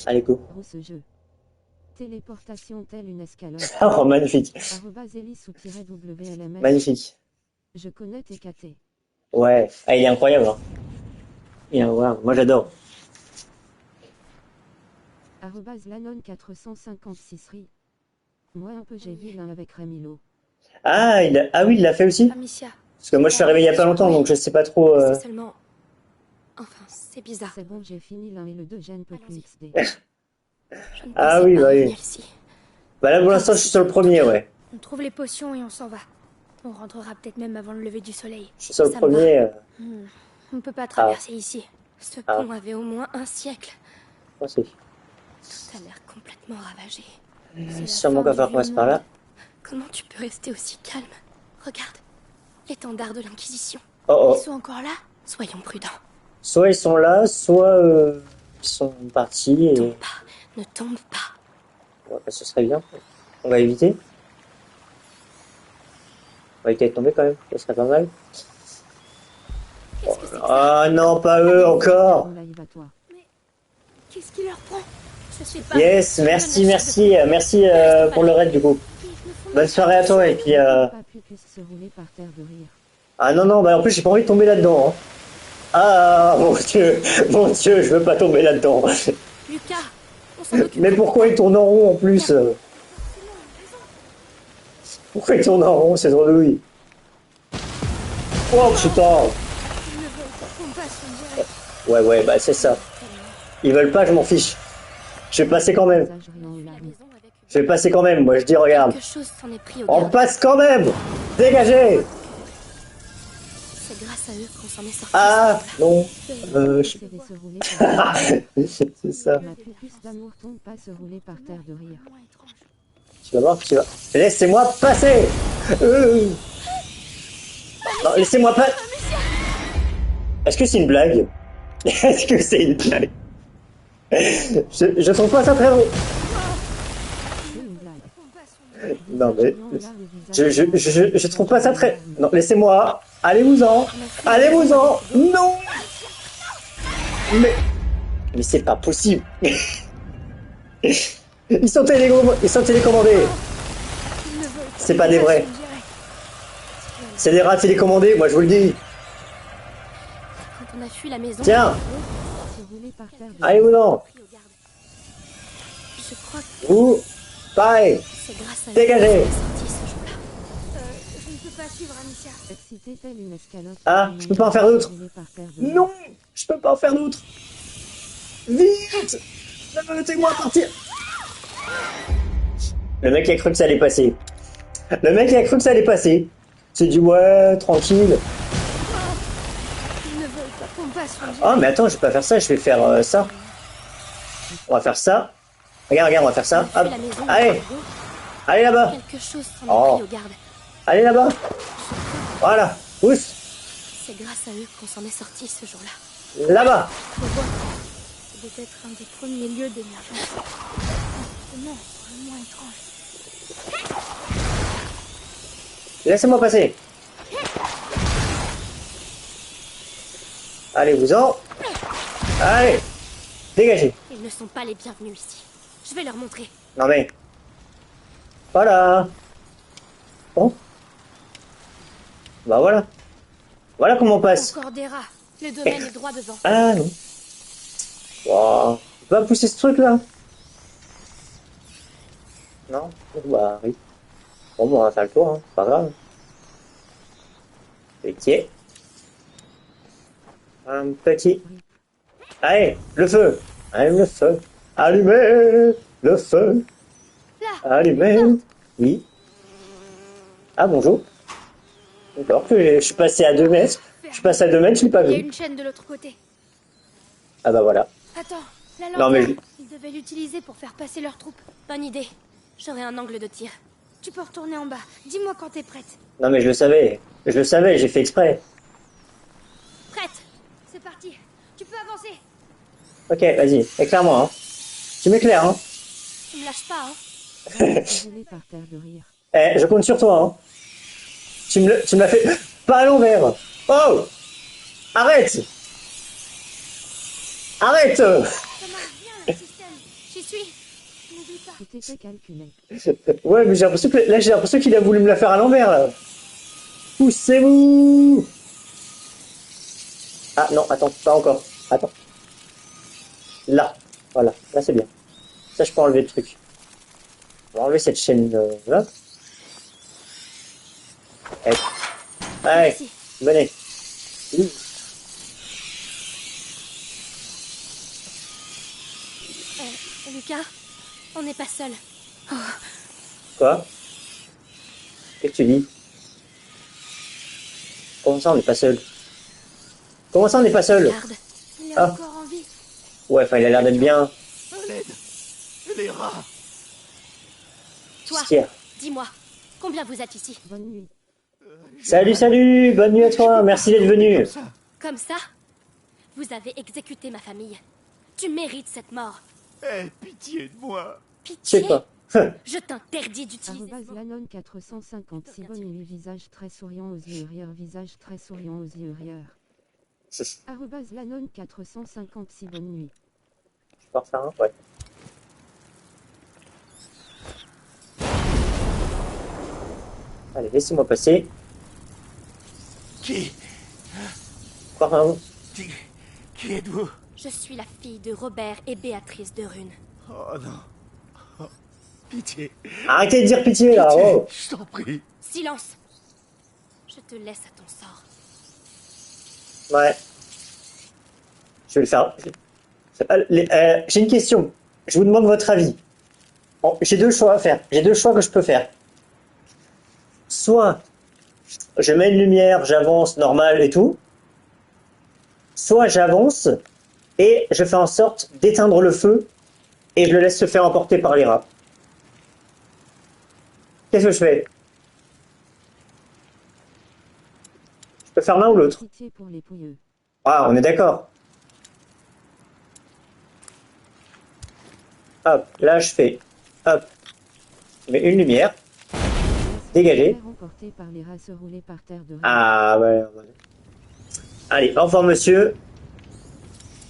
Allez, go. Ce jeu. Téléportation telle une escalope. Oh, magnifique. @elis_wlms. Magnifique. Je connais tes KT. Ouais. Ah, il est incroyable. Hein. Il est incroyable. Moi, j'adore. @lanon456 ri. Moi un peu j'ai vu l'un avec Rémilo. Ah, ah oui, il l'a fait aussi? Amicia. Parce que moi, je suis arrivé il y a pas longtemps, donc je sais pas trop... C'est seulement... Enfin, c'est bizarre. C'est bon, j'ai fini l'un et le 2, j'aime peu plus XD. Je ne Ah pensais oui, pas bah oui. revenir ici. Bah là, pour l'instant, je suis sur le premier, ouais. On trouve les potions et on s'en va. On rentrera peut-être même avant le lever du soleil. Je suis sur le Ça me va. premier. On ne peut pas traverser ici. Ce Ah. pont avait au moins un siècle. Oh, c'est... Tout a l'air complètement ravagé. Sûrement qu'on va passer par là. Comment tu peux rester aussi calme? Regarde, l'étendard de l'Inquisition. Oh, oh. Ils sont encore là? Soyons prudents. Soit ils sont là, soit ils sont partis et... Tombe pas, ne tombe pas. Ouais, bah, ce serait bien. On va éviter. On va éviter de tomber quand même, ce serait pas mal. Qu'est-ce que c'est que ça? Ah non, pas eux encore. On live à toi. Mais qu'est-ce qui leur prend? Je suis pas... Yes, merci, merci, merci pour le raid du coup. Bonne soirée à toi et puis... Pas pu se rouler par terre de rire. Ah non, non, bah en plus j'ai pas envie de tomber là-dedans. Hein. Ah mon Dieu, je veux pas tomber là-dedans. Lucas, on s'en occupe. Mais pourquoi il tourne en rond en plus? Pourquoi il tourne en rond, ces andouilles? Oh putain! Ouais, bah c'est ça. Ils veulent pas, je m'en fiche. Je vais passer quand même. Je vais passer quand même, moi je dis regarde. Quelque chose s'en est pris au On garde. passe quand même! Dégagez! C'est grâce à eux qu'on s'en est sorti. Ah non. C'est ça. Ma pupus d'amour tombe pas se rouler par terre de rire. Tu vas voir, tu vas. Laissez-moi passer! Non, laissez-moi pas. Est-ce que c'est une blague? Est-ce que c'est une blague? Je trouve pas ça très drôle. Non mais je trouve pas ça très. Non, laissez-moi. Allez-vous-en. Allez-vous-en. Non. Mais c'est pas possible. Ils sont télécommandés. C'est pas des vrais. C'est des rats télécommandés, moi je vous le dis. Quand on a fui la maison... Tiens. Allez-vous-en. Je crois que Vous. Pareil. c'est grâce à eux Dégagez. qu'on s'en est sorti ce jour-là. Je ne peux pas suivre Amicia. Ah, je peux pas en faire d'autres. Non, je peux pas en faire d'autres. Vite. Laissez-moi partir. Le mec a cru que ça allait passer. Le mec a cru que ça allait passer. C'est dit ouais, tranquille. Ils ne veulent pas qu'on passe. Oh mais attends, je vais pas faire ça, je vais faire ça. On va faire ça. Regarde, on va faire ça. Hop. Allez. Allez là-bas. Quelque chose s'en est Oh. pris au garde. Allez là-bas. Voilà. Pousse. C'est grâce à eux qu'on s'en est sorti ce jour-là. Là-bas. Le bois, c'est peut-être un des premiers lieux d'émergence. Non, vraiment étrange. Laissez-moi passer. Allez-vous-en. Allez. Dégagez. Ils ne sont pas les bienvenus ici. Je vais leur montrer. Non mais. Voilà. Bon. Bah voilà. Voilà comment on passe. Encore des rats. Le domaine est droit devant. Ah non. Wow. Va pousser ce truc là. Non. Bah oui. Bon, on va faire le tour, hein. C'est pas grave. Ok. Un petit. Allez, le feu. Allez, le feu. Allumez le feu. Là. Allumez. Oui. Ah bonjour. D'accord, je suis passé à 2 mètres. Je suis passé à 2 mètres, je l'ai pas Il y a vu. une chaîne de l'autre côté. Ah bah voilà. Attends, la Non, mais lanterne. Ils devaient l'utiliser pour faire passer leurs troupes. Bonne idée. J'aurai un angle de tir. Tu peux retourner en bas. Dis-moi quand t'es prête. Non mais je le savais. Je le savais, j'ai fait exprès. Prête. C'est parti. Tu peux avancer. Ok, vas-y, éclaire-moi. Hein. Tu m'éclaires, hein. Tu me lâches pas, hein. Par terre de rire. Eh, je compte sur toi, hein. Tu me l'as fait... Pas à l'envers. Oh. Arrête. Arrête. Ça marche bien le système. suis. N'oublie pas. Tout était calculé. Ouais, mais j'ai l'impression que là, j'ai l'impression qu'il a voulu me la faire à l'envers, là. Poussez-vous! Ah non, attends, pas encore. Attends. Là. Voilà, là c'est bien. Ça, je peux enlever le truc. On va enlever cette chaîne là. Allez. Allez, Merci. venez. Oui. Lucas, on n'est pas seul. Quoi? Qu'est-ce que tu dis? Comment ça, on n'est pas seul? Comment ça, on n'est pas seul? Regarde, il est Ah. encore en vie. Ouais, enfin, il a l'air d'être bien. À l'aide. Les rats. Toi, Tiens. dis-moi, combien vous êtes ici? Bonne nuit. Salut, salut! Bonne nuit à toi, merci d'être venu. Comme ça? Vous avez exécuté ma famille. Tu mérites cette mort. Aie pitié de moi. Je Pitié. sais pas. Je t'interdis d'utiliser Arrobase ce mot. Lanon 456 bonne nuit visage très souriant aux yeux rieurs visage très souriant aux yeux rieurs. Arrobase Lanon 456 bonne nuit. Je peux en refaire un? Ouais. Allez, laissez-moi passer. Qui Quoi, pardon? Qui êtes-vous? Je suis la fille de Robert et Béatrice de Rune. Oh non. Oh, pitié. Arrêtez de dire pitié, là. Pitié, Oh. je t'en prie. Silence. Je te laisse à ton sort. Ouais. Je vais le faire. J'ai une question. Je vous demande votre avis. Bon, j'ai deux choix à faire. J'ai deux choix que je peux faire. Soit je mets une lumière, j'avance normal et tout. Soit j'avance et je fais en sorte d'éteindre le feu et je le laisse se faire emporter par les rats. Qu'est-ce que je fais? Je peux faire l'un ou l'autre. Pitié pour les pouilleux. Ah, on est d'accord. Hop, là je fais. Hop. Je mets une lumière. Dégagez. Emporté par les rats se rouler par terre de rire. Ah ouais. Allez, au revoir monsieur.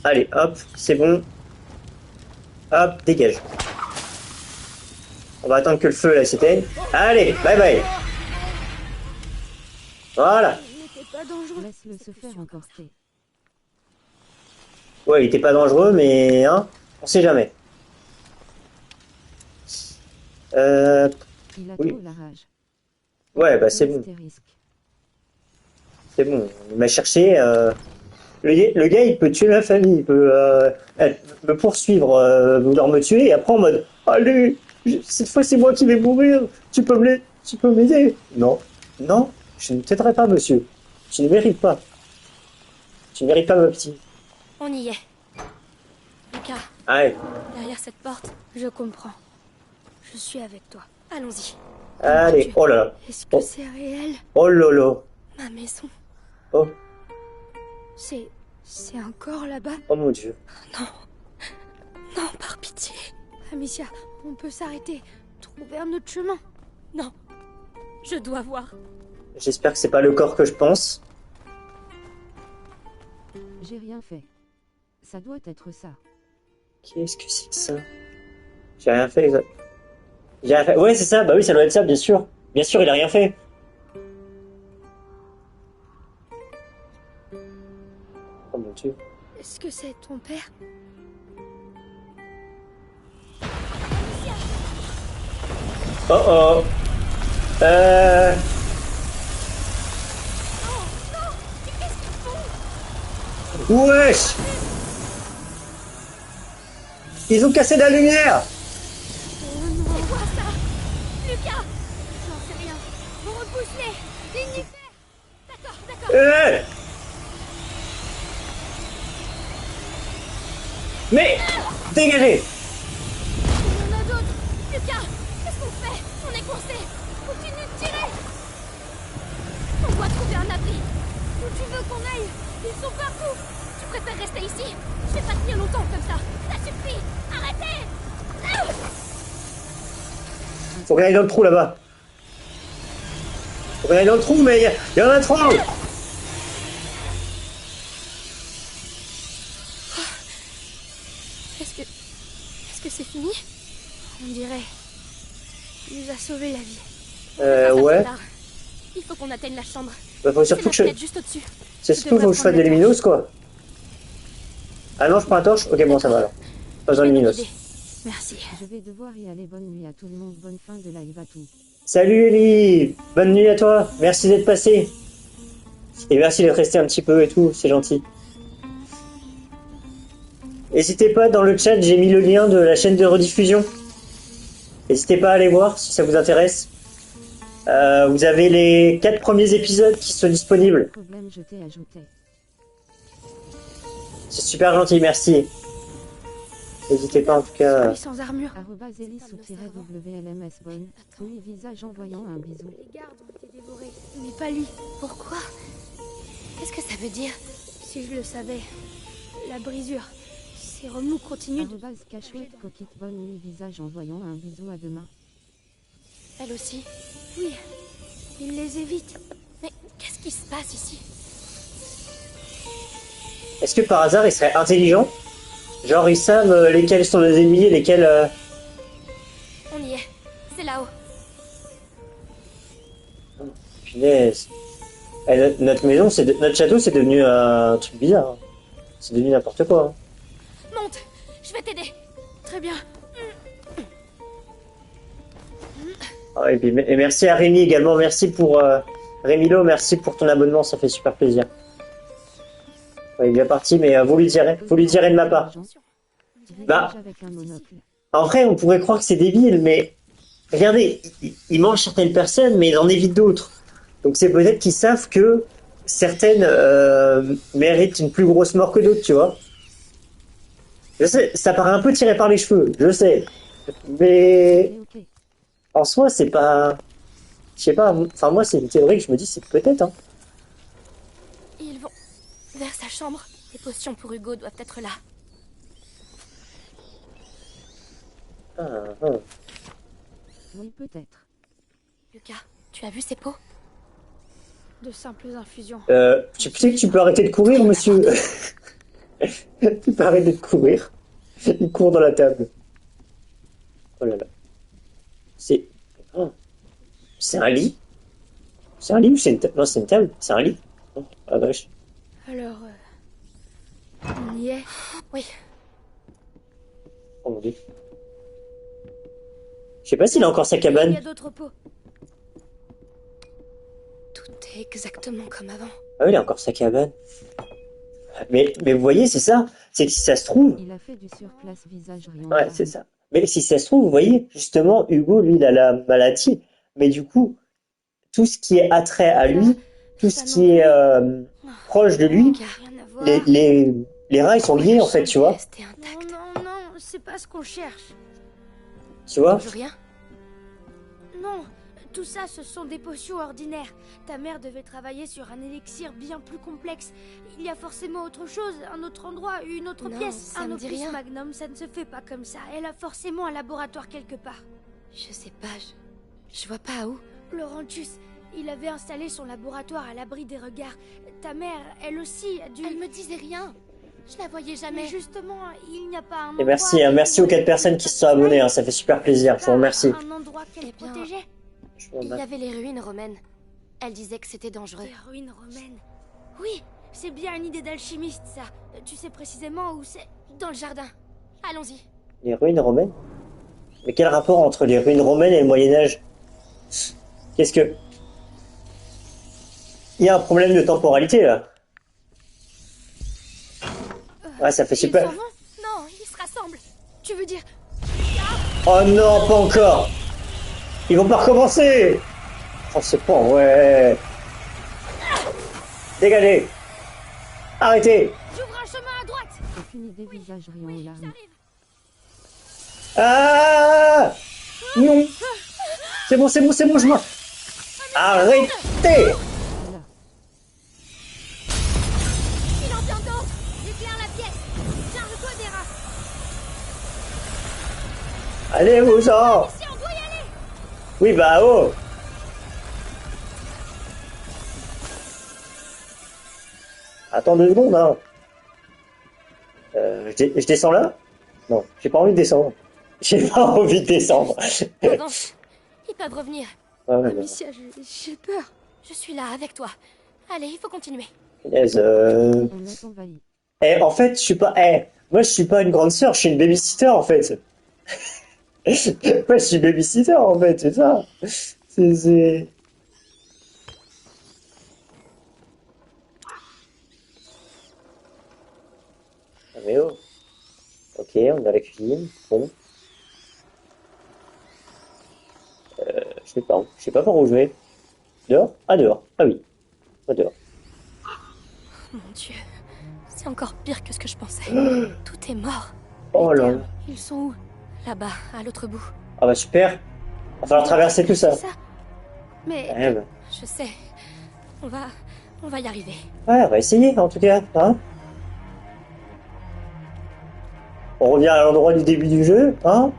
Allez, hop, c'est bon. Hop, dégage. On va attendre que le feu là s'éteigne. Allez, bye bye. Voilà. Il n'était pas dangereux. Laisse-le se faire emporter. Ouais, il était pas dangereux, mais hein, on sait jamais. Il a Oui. trop la rage. Ouais, bah c'est bon. Astérisque. C'est bon, il m'a cherché. Le gars, il peut tuer ma famille, il peut me poursuivre, vouloir me tuer, et après en mode allez, cette fois c'est moi qui vais mourir, tu peux m'aider. Non, non, je ne t'aiderai pas, monsieur. Tu ne mérites pas. Tu ne mérites pas, ma petite. On y est. Lucas, Allez, derrière cette porte, je comprends. Je suis avec toi. Allons-y. allez, oh là là. Est-ce que Oh. c'est réel? Oh lolo. Ma maison. Oh, C'est encore là-bas? oh mon dieu. Non, par pitié. Amicia, on peut s'arrêter. Trouver un autre chemin. Non. Je dois voir. J'espère que c'est pas le corps que je pense. J'ai rien fait. Ça doit être ça. Qu'est-ce que c'est que ça? J'ai rien fait. J'ai rien fait. Ouais, c'est ça. Bah oui, ça doit être ça, bien sûr. Bien sûr, il a rien fait. Oh mon dieu. Est-ce que c'est ton père? Oh oh. Wesh! Ils ont cassé la lumière! C'est quoi ça? Lucas! J'en sais rien. Repousse-les! Dignitaire! D'accord. Euh Mais dégagez! Il y en a d'autres! Lucas! Qu'est-ce qu'on fait? On est coincé! Continue de tirer! On doit trouver un abri! Où tu veux qu'on aille? Ils sont partout! Tu préfères rester ici? Je vais pas tenir longtemps comme ça! Ça suffit! Arrêtez! Ah! Faut qu'on aille dans le trou là-bas. Faut qu'on aille dans le trou, mais il y en a trop! Est-ce que c'est fini? sauvé la vie. Ouais. Il faut qu'on atteigne la chambre. Bah, faut surtout que je... Juste au-dessus. C'est surtout faut que je fasse des luminos, quoi. Ah non, je prends la torche. Ok, bon, ça va alors. Pas besoin de luminos. Merci. Je vais devoir y aller. Bonne nuit à tout le monde. Bonne fin de live à tous. Salut Ellie. Bonne nuit à toi. Merci d'être passé. Et merci d'être resté un petit peu et tout. C'est gentil. N'hésitez pas, dans le chat, j'ai mis le lien de la chaîne de rediffusion. N'hésitez pas à aller voir si ça vous intéresse. Vous avez les 4 premiers épisodes qui sont disponibles. Problème, je t'ai ajouté. C'est super gentil, merci. N'hésitez pas en tout cas. Sans armure. @elis_WLMS bonne. Oui, visage envoyant un bisou. Les gardes ont été dévorés, mais pas lui. Pourquoi? Qu'est-ce que ça veut dire? Si je le savais. La brisure. Ces remous continuent. @cachouette coquette bonne nuit, visage envoyant un bisou, à demain. Elle aussi. Oui. Il les évite. Mais qu'est-ce qui se passe ici? Est-ce que par hasard ils seraient intelligents? Genre ils savent lesquels sont nos ennemis et lesquels... On y est. C'est là-haut. Punaise. Notre maison, notre château, c'est devenu un truc bizarre. Hein. C'est devenu n'importe quoi. Hein. Monte. Je vais t'aider. Très bien. Ah, et merci à Rémi également. Merci pour... Rémilo, merci pour ton abonnement. Ça fait super plaisir. Ouais, il est bien parti, mais vous lui direz de ma part. Bah, en vrai, on pourrait croire que c'est débile, mais regardez, il mange certaines personnes, mais il en évite d'autres. Donc c'est peut-être qu'ils savent que certaines méritent une plus grosse mort que d'autres, tu vois. Je sais, ça paraît un peu tiré par les cheveux, je sais. Mais en soi, c'est pas... Je sais pas, enfin moi c'est une théorie que je me dis, c'est peut-être, hein. Ils vont vers sa chambre. Les potions pour Hugo doivent être là. Oui, peut-être. Lucas, tu as vu ces pots? De simples infusions. Tu sais que tu peux arrêter de courir, monsieur. Tu peux arrêter de courir. Il court dans la table. Oh là là. C'est... Oh. C'est un lit? C'est un lit ou c'est une table? Non, c'est une table. C'est un lit. Oh, la vache. Alors... on y est? Oui. Oh mon dieu. Je sais pas s'il a encore sa Il y cabane. a d'autres pots. Tout est exactement comme avant. Ah oui, il a encore sa cabane. Mais vous voyez, c'est ça. C'est que si ça se trouve... Il a fait du surplace visage rien. Ouais, c'est ça. Mais si ça se trouve, vous voyez, justement, Hugo, lui, il a la maladie. Mais du coup, tout ce qui est attrait à lui, tout ce qui est proche de lui, les reins, ils sont liés, en fait, tu vois. Non, non, c'est pas ce qu'on cherche. Tu vois? Rien? Non, tout ça, ce sont des potions ordinaires. Ta mère devait travailler sur un élixir bien plus complexe. Il y a forcément autre chose, un autre endroit, une autre pièce. Ça un me dit opus rien. magnum, ça ne se fait pas comme ça. Elle a forcément un laboratoire quelque part. Je sais pas, je vois pas où. Laurentius, il avait installé son laboratoire à l'abri des regards. Ta mère, elle aussi, a dû... Elle me disait rien. Je la voyais jamais. Mais justement, il n'y a pas un Et merci, endroit merci aux 4 personnes qui se sont abonnées, hein, ça fait super plaisir, je vous remercie. Un endroit qu'elle Eh bien, protégeait. Je vous Il y remercie. avait les ruines romaines. Elle disait que c'était dangereux. Les ruines romaines. Oui, c'est bien une idée d'alchimiste, ça. Tu sais précisément où c'est? Dans le jardin. Allons-y. Les ruines romaines? Mais quel rapport entre les ruines romaines et le Moyen-Âge? Qu'est-ce que... Il y a un problème de temporalité, là. Ouais, ça fait Ils super... s'en vont? Non, ils se rassemblent. Tu veux dire... Oh non, pas encore! Ils vont pas recommencer! Oh, c'est pas... Ouais... Dégagez! Arrêtez! J'ouvre un chemin à droite. Aucune idée, visage rien aux larmes. J'arrive. Ah! Non! C'est bon, je m'en... Arrêtez! Voilà. Il en vient d'autres. Éclaire la pièce. Charge-toi des rats. Allez-vous-en! Ici, on doit y aller. Oui, bah, oh! Attends 2 secondes, hein. Je descends là? Non, j'ai pas envie de descendre. J'ai pas envie de descendre. Avance. Ils peuvent revenir. Ouais, ouais, Amicia, j'ai peur. Je suis là avec toi. Allez, il faut continuer. yes, On est envahi. Eh, en fait, je suis pas. Eh, moi, je suis pas une grande sœur, je suis une babysitter en fait. Moi, je suis babysitter en fait, c'est ça. C'est. Ah, mais oh. Ok, on est à la cuisine. Bon. Je sais pas par où je vais. Dehors? Ah, dehors. Ah oui. Pas dehors. Mon Dieu, c'est encore pire que ce que je pensais. Tout est mort. Oh Les là termes, là. ils sont où? Là-bas, à l'autre bout. Ah bah super. Va falloir traverser tout ça. C'est ça. Mais Eh bah. je sais. On va y arriver. Ouais, on va essayer en tout cas, hein. On revient à l'endroit du début du jeu, hein.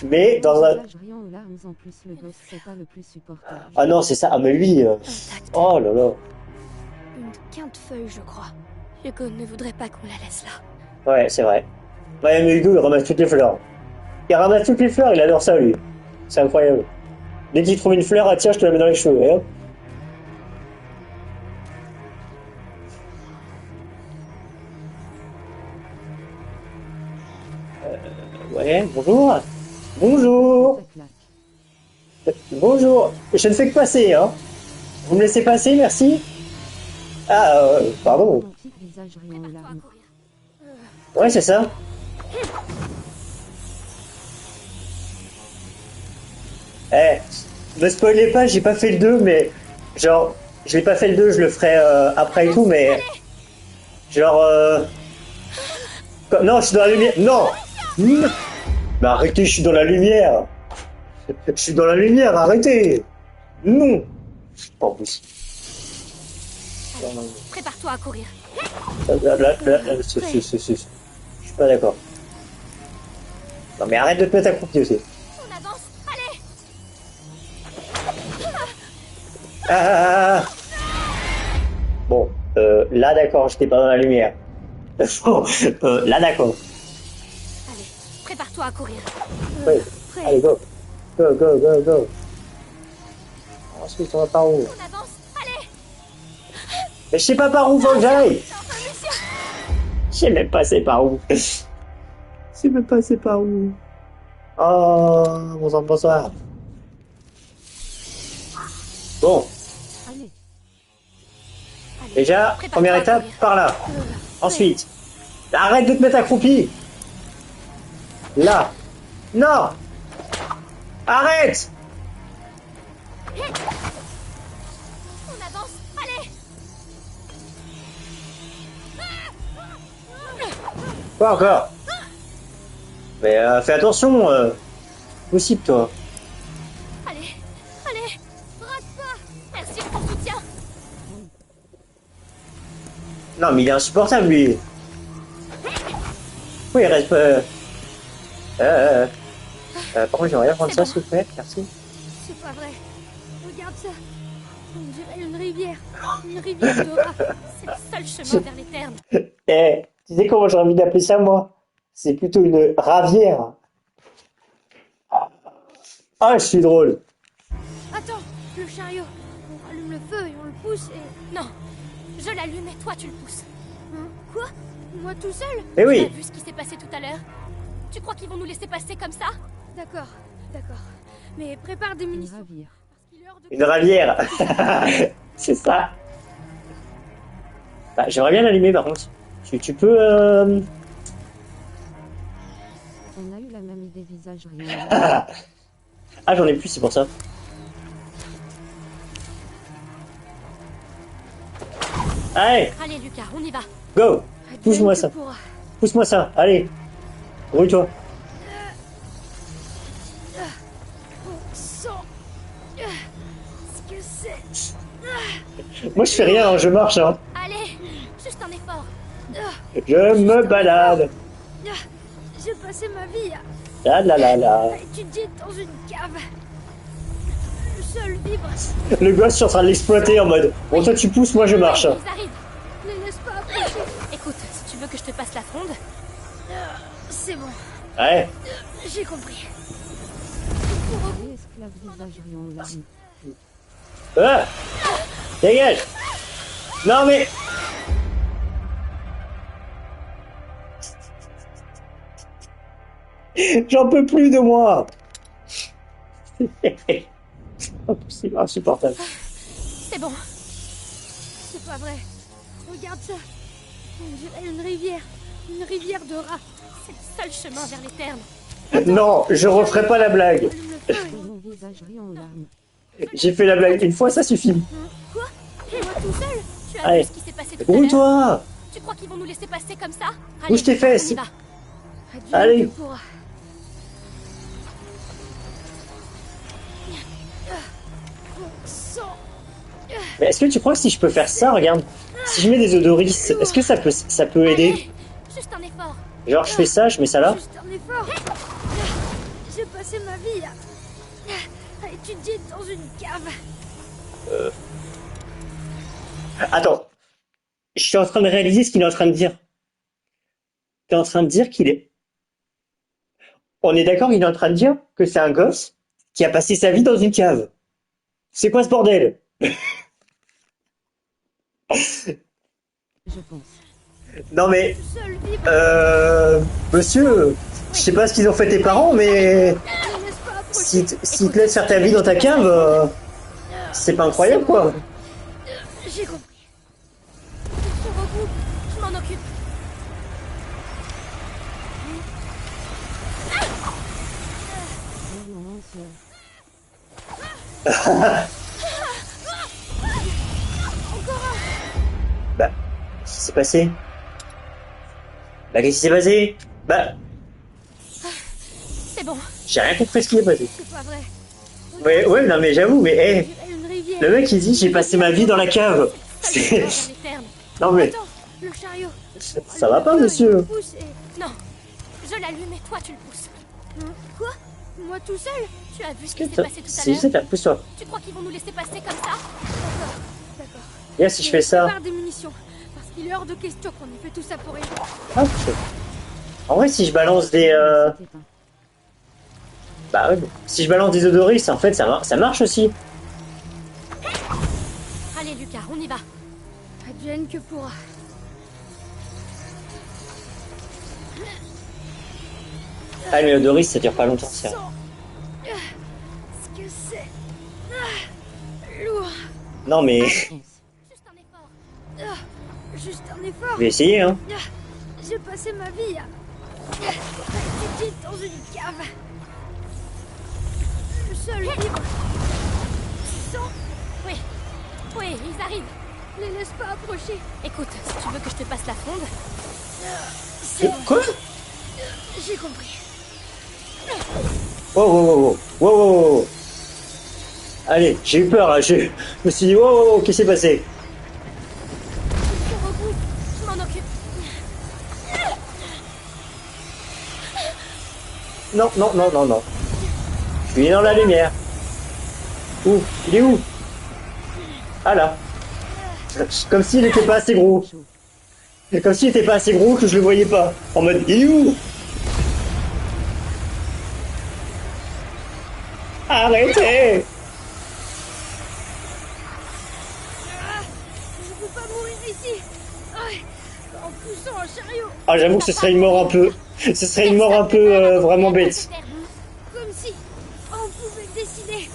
Mais dans un... Visage riant aux larmes en plus, le boss, c'est pas le plus supportable. Ah non, c'est ça. Ah mais lui... Intact. Oh là là. Une quinte-feuille, je crois. Hugo ne voudrait pas qu'on la laisse là. Ouais, c'est vrai. Ouais, mais Hugo, il ramasse toutes les fleurs. Il ramasse toutes les fleurs, il adore ça, lui. C'est incroyable. Dès qu'il trouve une fleur, ah tiens, je te la mets dans les cheveux, et hop. Ouais, bonjour. Bonjour. Ça claque. Bonjour. Je ne fais que passer, hein. Vous me laissez passer, merci. Ah, pardon. Mon petit visage riant aux larmes. Ouais, c'est ça. Eh, ne spoilez pas, j'ai pas fait le 2, mais... Genre, je l'ai pas fait le 2, je le ferai après et tout, mais... Genre, non, je suis dans la lumière. Non. Mais arrêtez, je suis dans la lumière. Je suis dans la lumière, arrêtez. Non. Pas possible. Prépare-toi à courir. Je suis pas d'accord. Non mais arrête de te mettre à croupir aussi. On avance. Allez. Ah. Bon, là d'accord, j'étais pas dans la lumière. Là d'accord. Allez, prépare-toi à courir. Oui. Allez, go. Go, go, go, go. Ensuite, on va par où? On avance. Allez. Mais je sais pas par où faut que j'aille. Je sais même pas c'est par où. Je sais même pas c'est par où. Oh, bon sang, bonsoir. Bon, Allez. déjà, Prépare-toi première à étape, courir. par là. Ensuite, arrête de te mettre accroupi. Là. Non. Arrête. On avance. Allez. Pas encore. Mais fais attention. Possible, toi. Allez. Allez. Rate-toi. Merci pour ton soutien. Non, mais il est insupportable, lui. Oui, il reste... par contre, j'aimerais bien prendre ça, s'il vous plaît. Merci. C'est pas vrai. Regarde ça. On dirait une rivière. Une rivière de rats. C'est le seul chemin vers les termes. Eh, tu sais comment j'ai envie d'appeler ça, moi? C'est plutôt une ravière. Ah, je suis drôle. Attends, le chariot. On rallume le feu et on le pousse et... Non. Je l'allume et toi tu le pousses. Hein? Quoi? Moi tout seul? Eh Tu as oui. vu ce qui s'est passé tout à l'heure? Tu crois qu'ils vont nous laisser passer comme ça? D'accord, d'accord. Mais prépare des Une munitions. ravire. Parce qu'il est hors de... Une ravière. C'est ça. Bah, j'aimerais bien l'allumer, par contre. Tu peux... On a eu la même idée, visage riant aux larmes. Ah, j'en ai plus, c'est pour ça. Allez, Allez Lucas, on y va. go. Pousse-moi ça. Pour... Pousse-moi ça. Allez. Roule-toi. On sent... ce que c'est... Moi, je fais rien, hein, je marche. Hein. Allez, juste un effort. Je me balade. J'ai passé ma vie La la la la. à étudier dans une cave. Le seul vivre, Le gosse, je suis en train de l'exploiter en mode bon, toi tu pousses, moi je marche. Ils arrivent. ne laisse pas approcher. Écoute, si tu veux que je te passe la fronde, C'est bon, Ouais. j'ai compris. Allez, esclave visage riant aux larmes. Ah, dégage. Non mais... J'en peux plus de moi. C'est insupportable. C'est bon. C'est pas vrai. Regarde ça. On dirait une rivière. Une rivière de rats. C'est le seul chemin vers les termes. Non, je referai pas la blague. Allume le feu et- Mon visage riant aux larmes. J'ai fait la blague une fois, ça suffit. Quoi? Et moi tout seul? Tu as Allez, vu ce qui s'est passé tout à l'heure? brouille-toi. Tu crois qu'ils vont nous laisser passer comme ça? Bouge tes fesses. On y va. Adieu, Allez. tu pourras. Sang. Mais est-ce que tu crois que si je peux faire ça, regarde, si je mets des odoris, est-ce que ça peut aider? Allez, juste un effort. Genre je fais ça, je mets ça là. Juste un effort. J'ai passé ma vie à étudier dans une cave. Attends, je suis en train de réaliser ce qu'il est en train de dire. Tu es en train de dire qu'il est... On est d'accord, il est en train de dire que c'est un gosse qui a passé sa vie dans une cave. C'est quoi ce bordel? Je pense. Non mais, Seul vivre. monsieur, je sais pas ce qu'ils ont fait tes parents, mais Ne laisse pas approcher. s'ils te laissent faire ta vie dans ta cave, c'est pas incroyable quoi. J'ai compris. Ils sont regroupe. Je m'en occupe. Violence. Bah, qu'est-ce qui s'est passé? Bah, qu'est-ce qui s'est passé? Bah, C'est bon. j'ai rien compris ce qui est passé. C'est pas vrai. Ouais, non mais j'avoue, mais On dirait une rivière. le mec il dit j'ai passé ma vie dans la cave. Seul chemin vers les termes. Non mais, Attends, le chariot. ça va pas monsieur? Pousse et... Non. Je l'allume et toi tu le pousses. Quoi? Moi tout seul? Tu as vu ce qui s'est passé tout à Si l'heure? c'est pousse-toi. Tu crois qu'ils vont nous laisser passer comme ça? D'accord. Viens si je fais ça. Prépare des munitions. Parce qu'il est hors de question qu'on ait fait tout ça pour rien. Hop. En vrai si je balance des... C'est éteint. Bah ouais, si je balance des odoris, en fait ça marche aussi. Allez Lucas, on y va. Advienne que pourra. Ah mais odoris ça dure pas longtemps ça. Ce que c'est... Lourd. Non mais, Je pense. Juste un effort. Juste un effort. je vais essayer hein. J'ai passé ma vie à étudier dans une cave. Le seul libre. Sans... Oui. Oui, ils arrivent. Les laisse pas approcher. Écoute, si tu veux que je te passe la fronde... C'est bon, Quoi? j'ai compris. Wow. Allez, j'ai eu peur là, je me suis dit wow, qu'est-ce qui s'est passé? Ils se regroupent. Je m'en occupe. Non. Je suis dans la lumière. Où? Il est où? Ah là. Comme s'il était pas assez gros. Comme s'il était pas assez gros que je le voyais pas. En mode, il est où? Arrêtez! Je peux pas mourir ici. Ouais, en poussant un chariot. Ah, j'avoue que ce serait une mort un peu... Ce serait une mort un peu vraiment bête. Comme si on pouvait décider.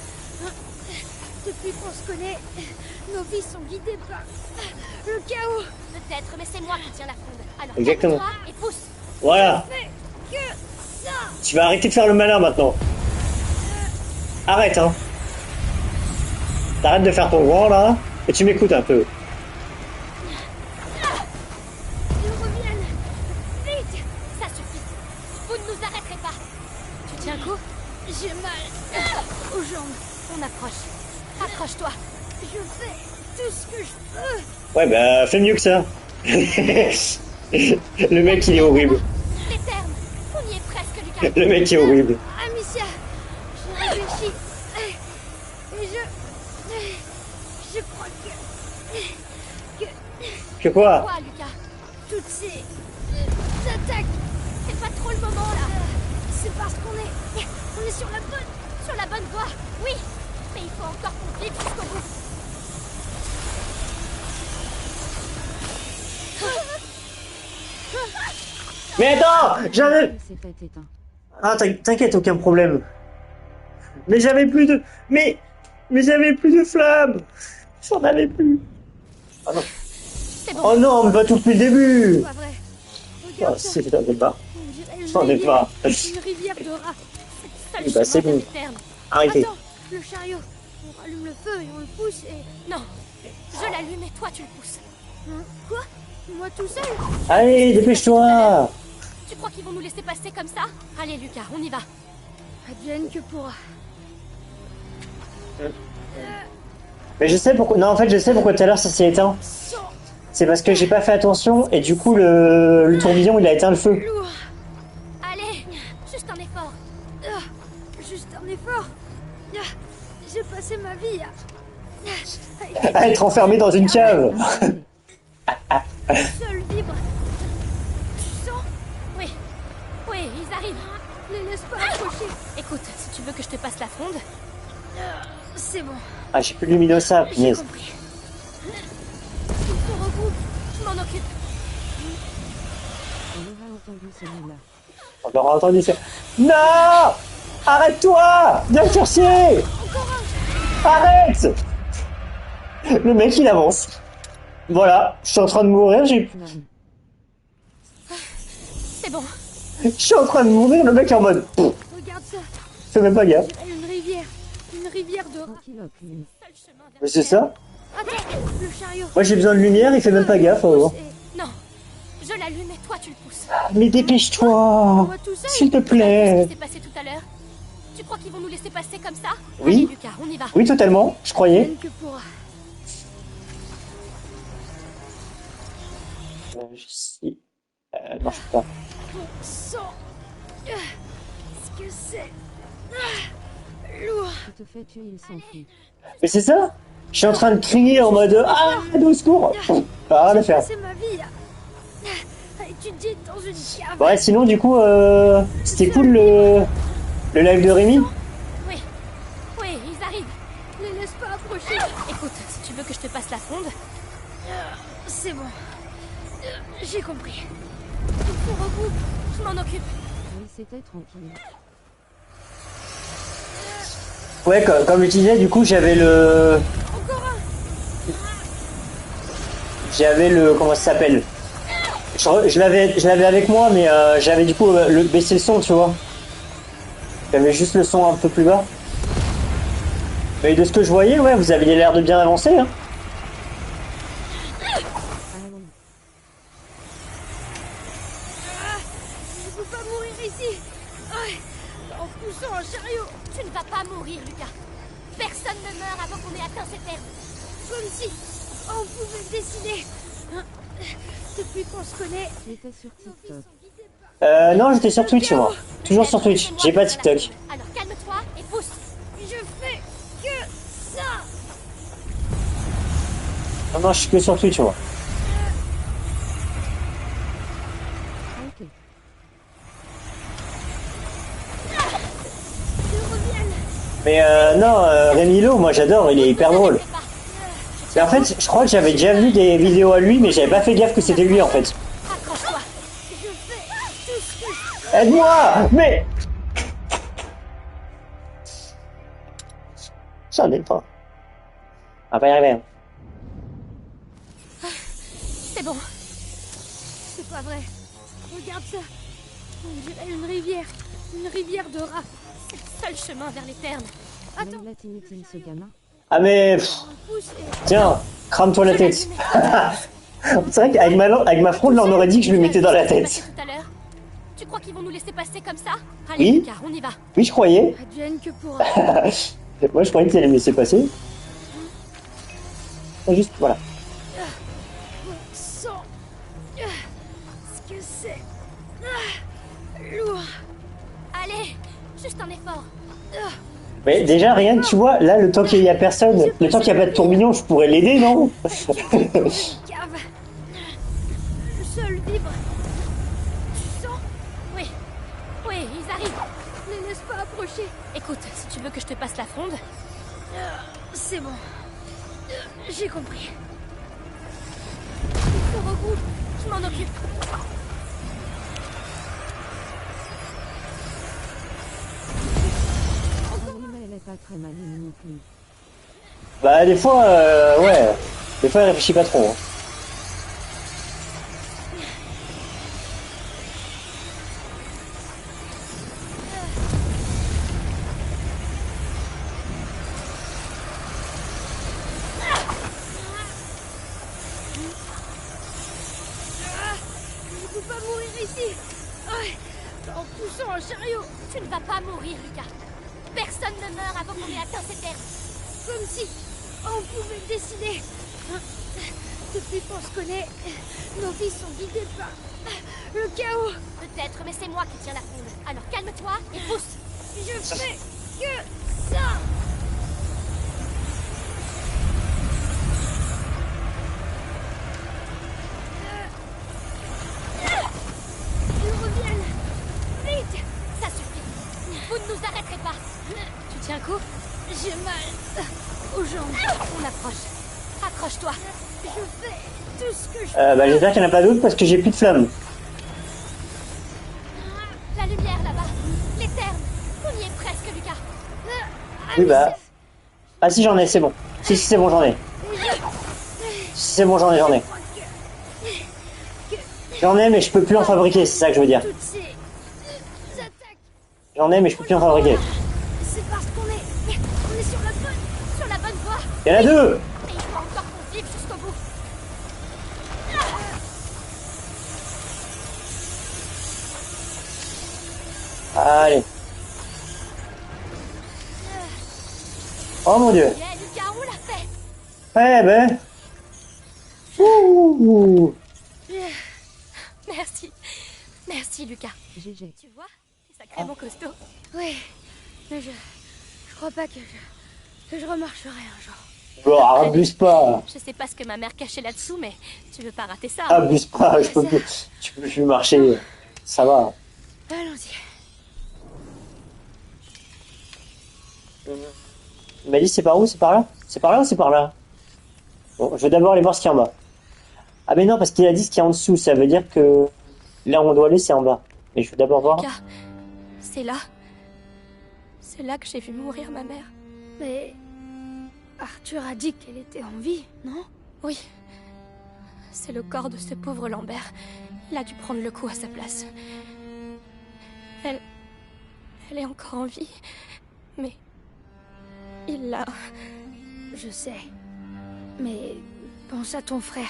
Depuis qu'on se connaît, nos vies sont guidées par le chaos. Peut-être, mais c'est moi qui tiens la fronde. Alors Exactement. calme-toi et pousse. Voilà. Fais que ça. Tu vas arrêter de faire le malin maintenant. Arrête, hein. T'arrêtes de faire ton grand là, et tu m'écoutes un peu. Ils reviennent. Vite. Ça suffit. Vous ne nous arrêterez pas. Tu tiens le coup? J'ai mal aux jambes. On approche. Accroche-toi. Je fais tout ce que je peux. Ouais, bah, fais mieux que ça. Le mec, il est horrible. Les termes. On y est presque, Lucas. Le mec est horrible. Amicia, j'ai réfléchi. Et je crois Que quoi? Quoi, Lucas? Toutes ces attaques. C'est pas trop le moment, là. C'est parce qu'on est sur la bonne sur la bonne voie, oui. Mais il faut encore qu'on vive jusqu'au bout. Mais attends, j'avais... Il s'est fait éteint. Ah, t'inquiète, aucun problème. Mais j'avais plus de... Mais j'avais plus de flammes. J'en avais plus. Oh non. C'est bon. Oh non, mais pas tout depuis le début. Pas vrai. Oh, Regarde ça. si, j'en ai pas. On dirait une J'en ai rivière. pas. Une rivière de rats. C'est le Oui, seul bah, c'est chemin bon. vers les termes. Arrêtez. Attends, le chariot. On rallume le feu et on le pousse et... Non, je l'allume et toi tu le pousses. Hein? Quoi? Moi tout seul? Allez, dépêche-toi. Tu crois qu'ils vont nous laisser passer comme ça? Allez Lucas, on y va. Advienne que pourra. Mais je sais pourquoi... Non, en fait, je sais pourquoi tout à l'heure ça s'est éteint. C'est parce que j'ai pas fait attention et du coup, le tourbillon, il a éteint le feu. Lourd. Allez, juste un effort. Juste un effort. J'ai passé ma vie À être enfermé dans une cave. seul libre. Tu sens? Oui. Oui, ils arrivent. Ne laisse pas approcher. Écoute, si tu veux que je te passe la fronde... c'est bon. Ah, j'ai plus de luminosa, J'ai punaise. compris. Il se regroupe. Je m'en occupe. On aura entendu celui-là. On aura entendu ça. Non! Arrête-toi! Bien sorcier! Arrête! Le mec, il avance. Voilà, je suis en train de mourir, Non. C'est bon. je suis en train de mourir, le mec est en mode... Pff, Regarde ça. fais même pas gaffe. On dirait une rivière. Une rivière de rats. Tranquilloque, lui. Seul chemin vers Mais c'est ça. Attends, le chariot. Moi, j'ai besoin de lumière, il fait même pas gaffe. Oh. Non, je l'allume et toi tu le pousses. Mais dépêche-toi! Moi tout seul. S'il te Ce plaît! qui s'est passé tout à l'heure. Tu crois qu'ils vont nous laisser passer comme ça? Oui. Allez Lucas, on y va. Oui, totalement, je croyais. Advienne que pourra. Non, je peux pas. Bon sang. Ce que c'est. Lourd. Tu te fais tuer, il s'enfuit. Mais c'est ça! Je suis en train de crier en mode ah, au secours! Ah, rien à faire. C'est ma vie. À étudier dans une cave. Ouais, sinon, du coup, c'était cool le live de Rémi. Oui. Oui, ils arrivent. Ne laisse pas approcher. Écoute, si tu veux que je te passe la fronde. C'est bon. J'ai compris. Il se regroupe. Je m'en occupe. Oui, c'était tranquille. Ouais, comme je disais, du coup, j'avais le. Encore un. J'avais le. Comment ça s'appelle? Je l'avais avec moi, mais j'avais du coup baissé le son, tu vois. J'avais juste le son un peu plus bas. Mais de ce que je voyais, ouais, vous aviez l'air de bien avancer, hein. Ah non. Je peux pas mourir ici. En poussant un chariot. Tu ne vas pas mourir, Lucas. Personne ne meurt avant qu'on ait atteint ces termes. Comme si on pouvait décider. Depuis qu'on se connaît, J'étais sur TikTok. Non, j'étais sur Twitch, moi. Toujours sur Twitch. J'ai pas TikTok. Alors calme-toi et pousse. Je fais que ça. Non, non, je suis que sur Twitch, moi. Ok. Ils reviennent. Mais non, Rémi Lo, moi j'adore, il est hyper drôle. Et en fait, je crois que j'avais déjà vu des vidéos à lui, mais j'avais pas fait gaffe que c'était lui en fait. Accroche-toi. Je fais tout ce que je peux. Aide-moi! Mais... J'en ai pas. On va pas y arriver. Hein. C'est bon. C'est pas vrai. Regarde ça. On dirait une rivière. Une rivière de rats. C'est le seul chemin vers les termes. Mais il est inutile, ce gamin. Ah mais... pff, On pousse et... tiens, crame-toi la tête. C'est vrai qu'avec ma fronde, là, on aurait dit que je lui mettais dans la tête. Tout à l'heure. Tu crois qu'ils vont nous laisser passer comme ça? Allez, Oui. Lucas, on y va. Oui, je croyais. Advienne que pourra. Moi, je croyais qu'il allait me laisser passer. Juste, voilà. Sang. Ce que c'est. Lourd. Allez, juste un effort. Mais déjà, rien que tu vois, là, le temps qu'il y a personne, le temps qu'il n'y a pas de tourbillon, je pourrais l'aider, non? Cave. Le sol vibre. Tu sens? Oui. Oui, ils arrivent. Ne laisse pas approcher. marcher. Écoute, si tu veux que je te passe la fronde... C'est bon. J'ai compris. Il se regroupe. Je m'en occupe. Oui, mais elle est pas très maligne non plus. Bah des fois, ouais. Des fois elle réfléchit pas trop. Hein. Je peux pas mourir ici. Ouais. En poussant un chariot. Tu ne vas pas mourir, Lucas. Personne ne meurt avant qu'on ait atteint ces terres. Comme si on pouvait le décider. Depuis qu'on se connaît, nos vies sont guidées par le chaos. Peut-être, mais c'est moi qui tiens la fronde. Alors calme-toi et pousse. Je fais que ça. Ils reviennent. Vite. Ça suffit. Vous ne nous arrêterez pas. Tu tiens le coup? J'ai mal aux jambes. On approche. Accroche-toi. Je fais tout ce que je Bah j'espère qu'il n'y en a pas d'autres parce que j'ai plus de flammes. La lumière là-bas. Les termes. On y est presque, Lucas. Oui bah... Ah si j'en ai, c'est bon. Si c'est bon j'en ai. Si c'est bon j'en ai. J'en ai mais je peux plus en fabriquer, c'est ça que je veux dire. toutes ces attaques. J'en ai mais je peux plus en fabriquer. C'est parce qu'on est sur la bonne voie. Il y en a deux. Et il faut encore qu'on vive jusqu'au bout. Allez. Oh mon dieu. Yeah, Lucas, on l'a fait. Eh ben. Ouh. Merci. Merci, Lucas. GG. Tu vois, t'es sacrément costaud. Oui, mais je crois pas que je remarcherai un jour. Bon, abuse pas. Je sais pas ce que ma mère cachait là-dessous, mais tu veux pas rater ça. Abuse pas, je peux plus. Tu peux plus marcher. Ça va. Allons-y. Il m'a dit c'est par où? C'est par là? C'est par là ou c'est par là? Bon, je vais d'abord aller voir ce qu'il y a en bas. Ah mais non, parce qu'il a dit ce qu'il y a en dessous, ça veut dire que là où on doit aller c'est en bas. Mais je vais d'abord voir. Lucas, c'est là. C'est là que j'ai vu mourir ma mère. Mais Arthur a dit qu'elle était en vie, non? Oui. C'est le corps de ce pauvre Lambert. Il a dû prendre le coup à sa place. Elle est encore en vie. Mais... il l'a... Je sais. Mais pense à ton frère.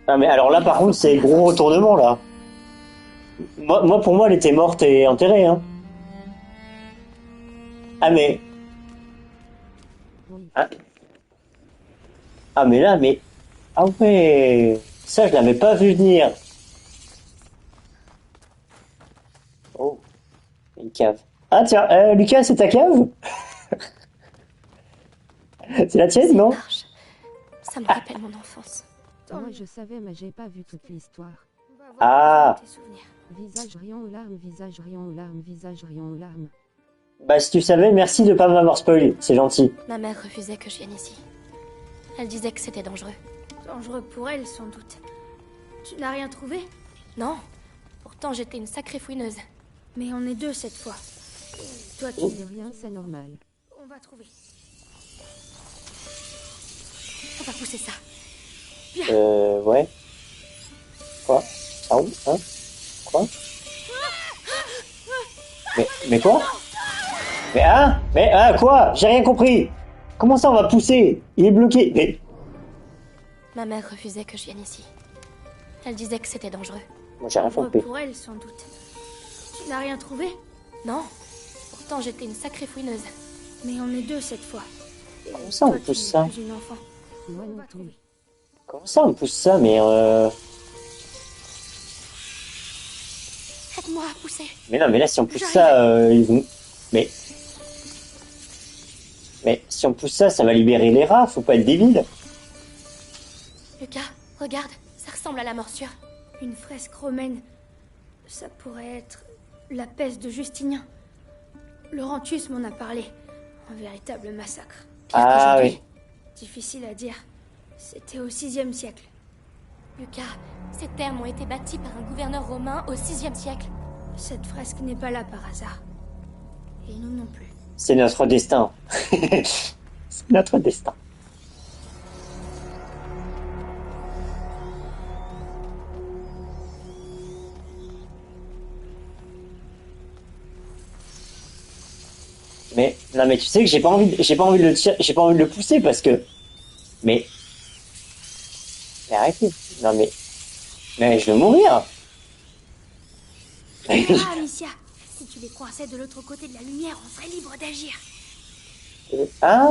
Ah mais alors là par contre c'est gros retournement là. Moi pour moi elle était morte et enterrée hein. Ah mais... Oui. Ah mais là mais... Ah ouais... Ça je l'avais pas vu venir. Oh. Une cave. Ah tiens, Lucas c'est ta cave? C'est la tienne non? Marche. Ça me rappelle mon enfance. Moi je savais mais j'ai pas vu toute l'histoire. On va voir Ah. tes souvenirs. Visage riant aux larmes, visage riant aux larmes, visage riant aux larmes. Bah si tu savais, merci de pas m'avoir spoilé, c'est gentil. Ma mère refusait que je vienne ici. Elle disait que c'était dangereux. Dangereux pour elle, sans doute. Tu n'as rien trouvé? Non. Pourtant, j'étais une sacrée fouineuse. Mais on est deux cette fois. Toi, tu... C'est rien, c'est normal. On va trouver. On va pousser ça. Ouais. Quoi? Ah oui, hein? Quoi? Mais quoi? Mais quoi? J'ai rien compris. Comment ça on va pousser? Il est bloqué. Mais Ma mère refusait que je vienne ici. Elle disait que c'était dangereux. moi j'ai rien Dangereux compris. pour elle, sans doute. Tu n'as rien trouvé? Non. Pourtant, j'étais une sacrée fouineuse. Mais on est deux cette fois. Comment ça on Toi, tu pousse n'es ça? plus une enfant. Moi On non va plus. trouver. Comment ça on pousse ça? Mais Aide-moi à pousser. mais non mais là si on pousse ça ils vont... Mais si on pousse ça, ça va libérer les rats, faut pas être débile. Lucas, regarde. Ça ressemble à la morsure. Une fresque romaine. Ça pourrait être la peste de Justinien. Laurentius m'en a parlé. Un véritable massacre. Ah qu'aujourd'hui. oui. Difficile à dire. C'était au 6e siècle. Lucas, ces terres ont été bâties par un gouverneur romain au 6e siècle. Cette fresque n'est pas là par hasard. Et nous non plus. C'est notre destin. C'est notre destin. Mais non, mais tu sais que j'ai pas envie de le tirer, j'ai pas envie de le pousser parce que mais arrêtez. Non mais je vais mourir. Ah, Amicia, si tu les coinçais de l'autre côté de la lumière, on serait libre d'agir. Ah.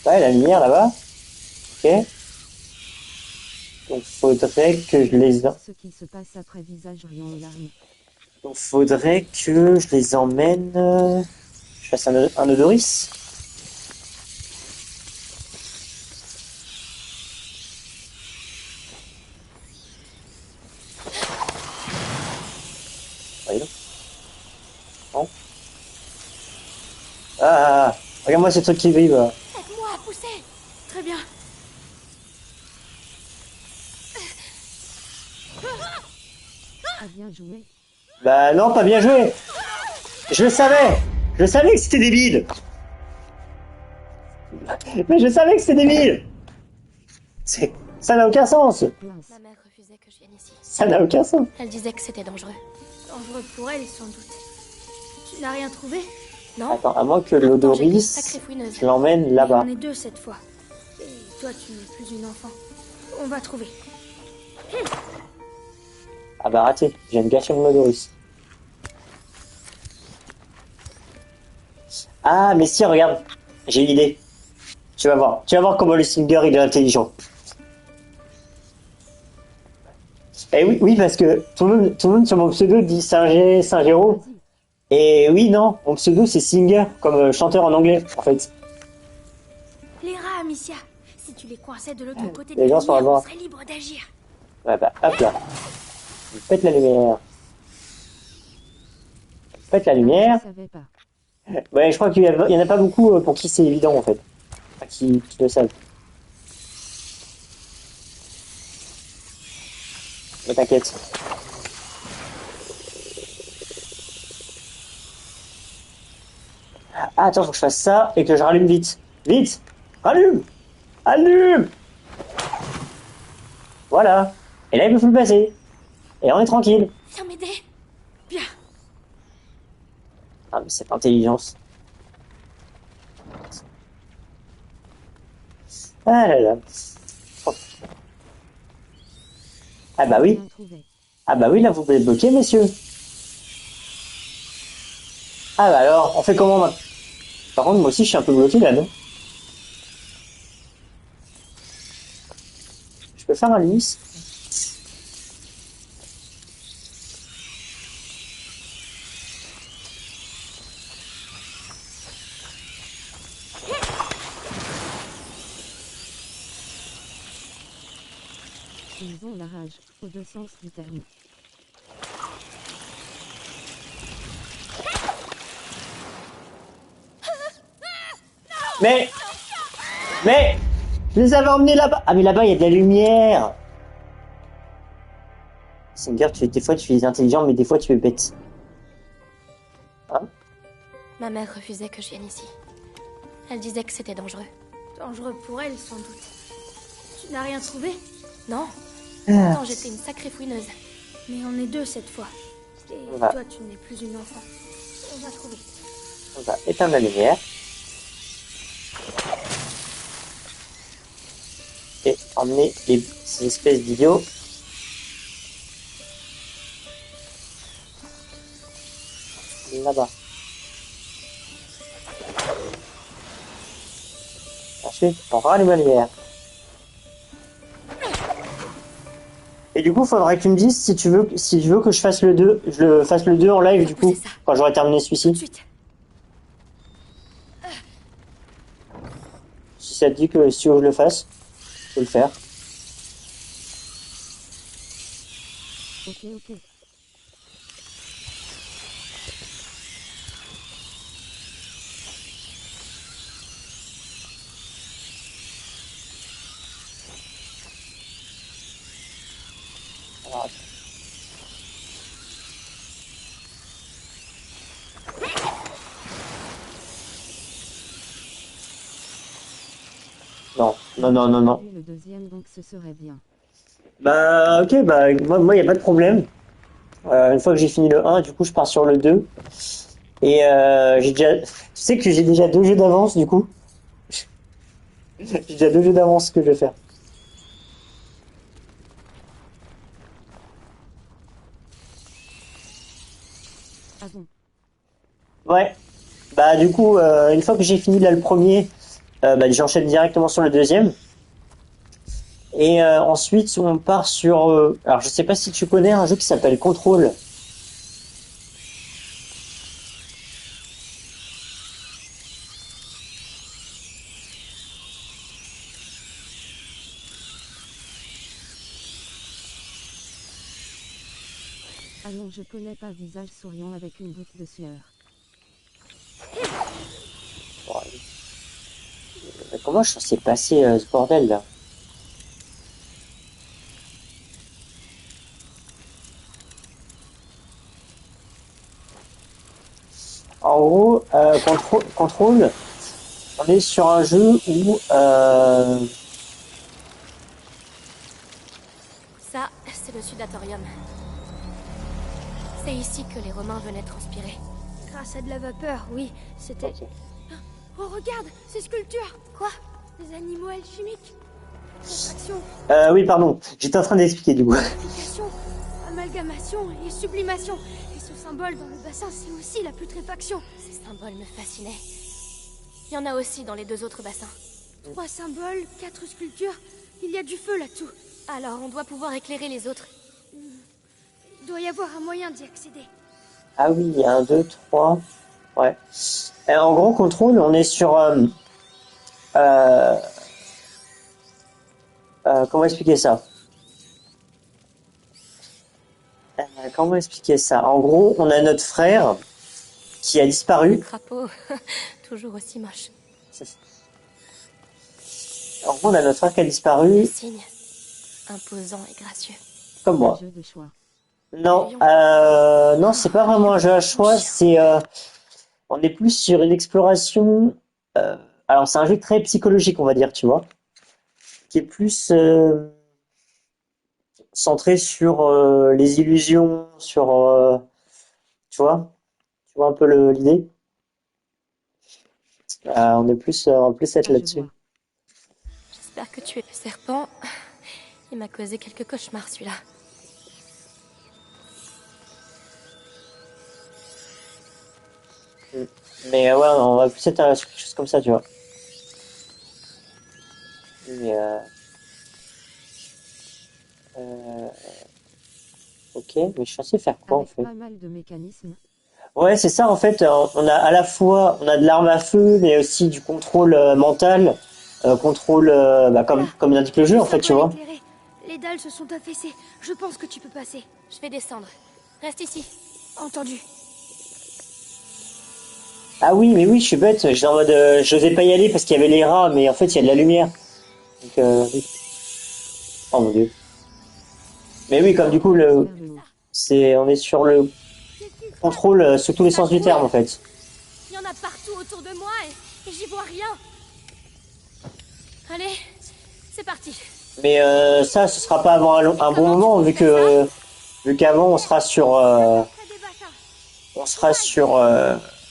Ouais, la lumière là-bas. OK. Donc faudrait que je les Ce qui se passe après visage riant aux larmes. Donc faudrait que je les emmène je fasse un odoris. Voyons. Non. Ah, regarde-moi ces trucs qui vivent. Aide-moi à pousser. Très bien. Ah, bien joué. Bah non, pas bien joué. Je le savais. Je savais que c'était débile. Mais je savais que c'était débile. Ça n'a aucun sens. Mince. Ma mère refusait que je vienne ici. Ça n'a aucun sens. Elle disait que c'était dangereux. Dangereux pour elle, sans doute. Tu n'as rien trouvé? Non. Attends, à moins que Pourtant, j'étais une l'odoris, sacrée fouineuse. je l'emmène Mais là-bas. on est deux cette fois. Et toi, tu n'es plus une enfant. On va trouver. Ah bah raté, je viens de gâcher mon odoris. Ah mais si, regarde, j'ai une idée. Tu vas voir comment le Singer il est intelligent. Eh oui, oui parce que tout le monde sur mon pseudo dit Saint-Géraud. Et oui, non, mon pseudo c'est Singer, comme chanteur en anglais, en fait. Les rats, Amicia. Si tu les coinçais de l'autre côté de Les la gens sont lumière, là-bas. on serait libre d'agir. Ouais bah, hop là. Faites la lumière. Faites la lumière. Je savais pas. Ouais, je crois qu'il y en a pas beaucoup pour qui c'est évident, en fait. Enfin, qui le savent. Mais t'inquiète. Ah, attends, faut que je fasse ça et que je rallume vite. Vite! Rallume! Allume! Voilà. Et là, il me faut le passer. Et on est tranquille. Viens m'aider. Bien. Ah, mais cette intelligence. Ah là là. Oh. Ah bah oui. Bien trouvé. Ah bah oui, là, vous pouvez bloquer, messieurs. Ah bah alors, on fait comment maintenant? Par contre, moi aussi, je suis un peu bloqué là, non? Je peux faire un lisse? Ils ont la rage, aux deux sens du terme. Mais, je les avais emmenés là-bas. Ah mais là-bas, il y a de la lumière. Singer, des fois, tu es intelligent, mais des fois, tu es bête. Hein? Ma mère refusait que je vienne ici. Elle disait que c'était dangereux. Dangereux pour elle, sans doute. Tu n'as rien trouvé? Non. Ah. Pourtant, j'étais une sacrée fouineuse. Mais on est deux cette fois. Et Va. toi, tu n'es plus une enfant. On va trouver. On va éteindre la lumière. Et emmener ces espèces d'idiots. Là-bas. Ensuite, on rallume la lumière. Et du coup, faudrait que tu me dises si tu veux que je fasse le 2, je le fasse le 2 en live du coup, C'est ça. quand j'aurai terminé Tout de celui-ci. suite. Si ça te dit que si tu veux que je le fasse, je peux le faire. Ok. Ah, non, non, non, non, non. Le deuxième, donc ce serait bien. Bah, ok, bah, moi, y a pas de problème. Une fois que j'ai fini le 1, du coup, je pars sur le 2. Et j'ai déjà... Tu sais que j'ai déjà 2 jeux d'avance, du coup. J'ai déjà 2 jeux d'avance que je vais faire. Ah bon? Ouais. Bah, du coup, une fois que j'ai fini là le premier, bah, j'enchaîne directement sur le deuxième. Et ensuite, on part sur... alors, je sais pas si tu connais un jeu qui s'appelle Control. Ah non, je connais pas visage souriant avec une goutte de sueur. Comment je suis censé passer ce bordel là? En gros, contrôle, on est sur un jeu où Ça, c'est le Sudatorium. C'est ici que les Romains venaient transpirer. Grâce à de la vapeur, oui, c'était... Ok. Oh, regarde, ces sculptures. Quoi? Des animaux alchimiques. Contraction, Oui, pardon, j'étais en train d'expliquer du coup. purification, amalgamation et sublimation. Et ce symbole dans le bassin, c'est aussi la putréfaction. Ces symboles me fascinaient. Il y en a aussi dans les 2 autres bassins. 3 symboles, 4 sculptures. Il y a du feu là-dessous. Alors, on doit pouvoir éclairer les autres. Il doit y avoir un moyen d'y accéder. Ah oui, il y a 1, 2, 3. Ouais. En gros, contrôle, on est sur... comment expliquer ça? Comment expliquer ça? En gros, on a notre frère qui a Le disparu. crapaud, toujours aussi moche. En gros, on a notre frère qui a Le disparu, signe, imposant et gracieux. comme moi. Un jeu de choix. Non, non, c'est pas vraiment un jeu à choix, c'est... on est plus sur une exploration... alors, c'est un jeu très psychologique, on va dire, tu vois, qui est plus centré sur les illusions, sur... tu vois un peu l'idée? On va plus être Ah, je là-dessus. vois. J'espère que tu es le serpent. Il m'a causé quelques cauchemars, celui-là. Mais ouais, on va plus être sur quelque chose comme ça, tu vois. Mais, euh, ok, mais je suis censé faire quoi en Avec fait? pas mal de mécanismes. Ouais, c'est ça en fait. On a à la fois, on a de l'arme à feu, mais aussi du contrôle mental, contrôle, bah, comme l'indique le jeu en fait, tu vois. Éclairé. Les dalles se sont affaissées. Je pense que tu peux passer. Je vais descendre. Reste ici. Entendu. Ah oui, mais oui, je suis bête. J'étais en mode, j'osais pas y aller parce qu'il y avait les rats, mais en fait, il y a de la lumière. Donc, oui. Oh mon dieu. Mais oui, comme du coup, Vers le haut. on est sur le contrôle sous tous les sens du terme en fait. Il y en a partout autour de moi et j'y vois rien. Allez, c'est parti. Mais ça, ce sera pas avant un bon moment vu qu'avant on sera sur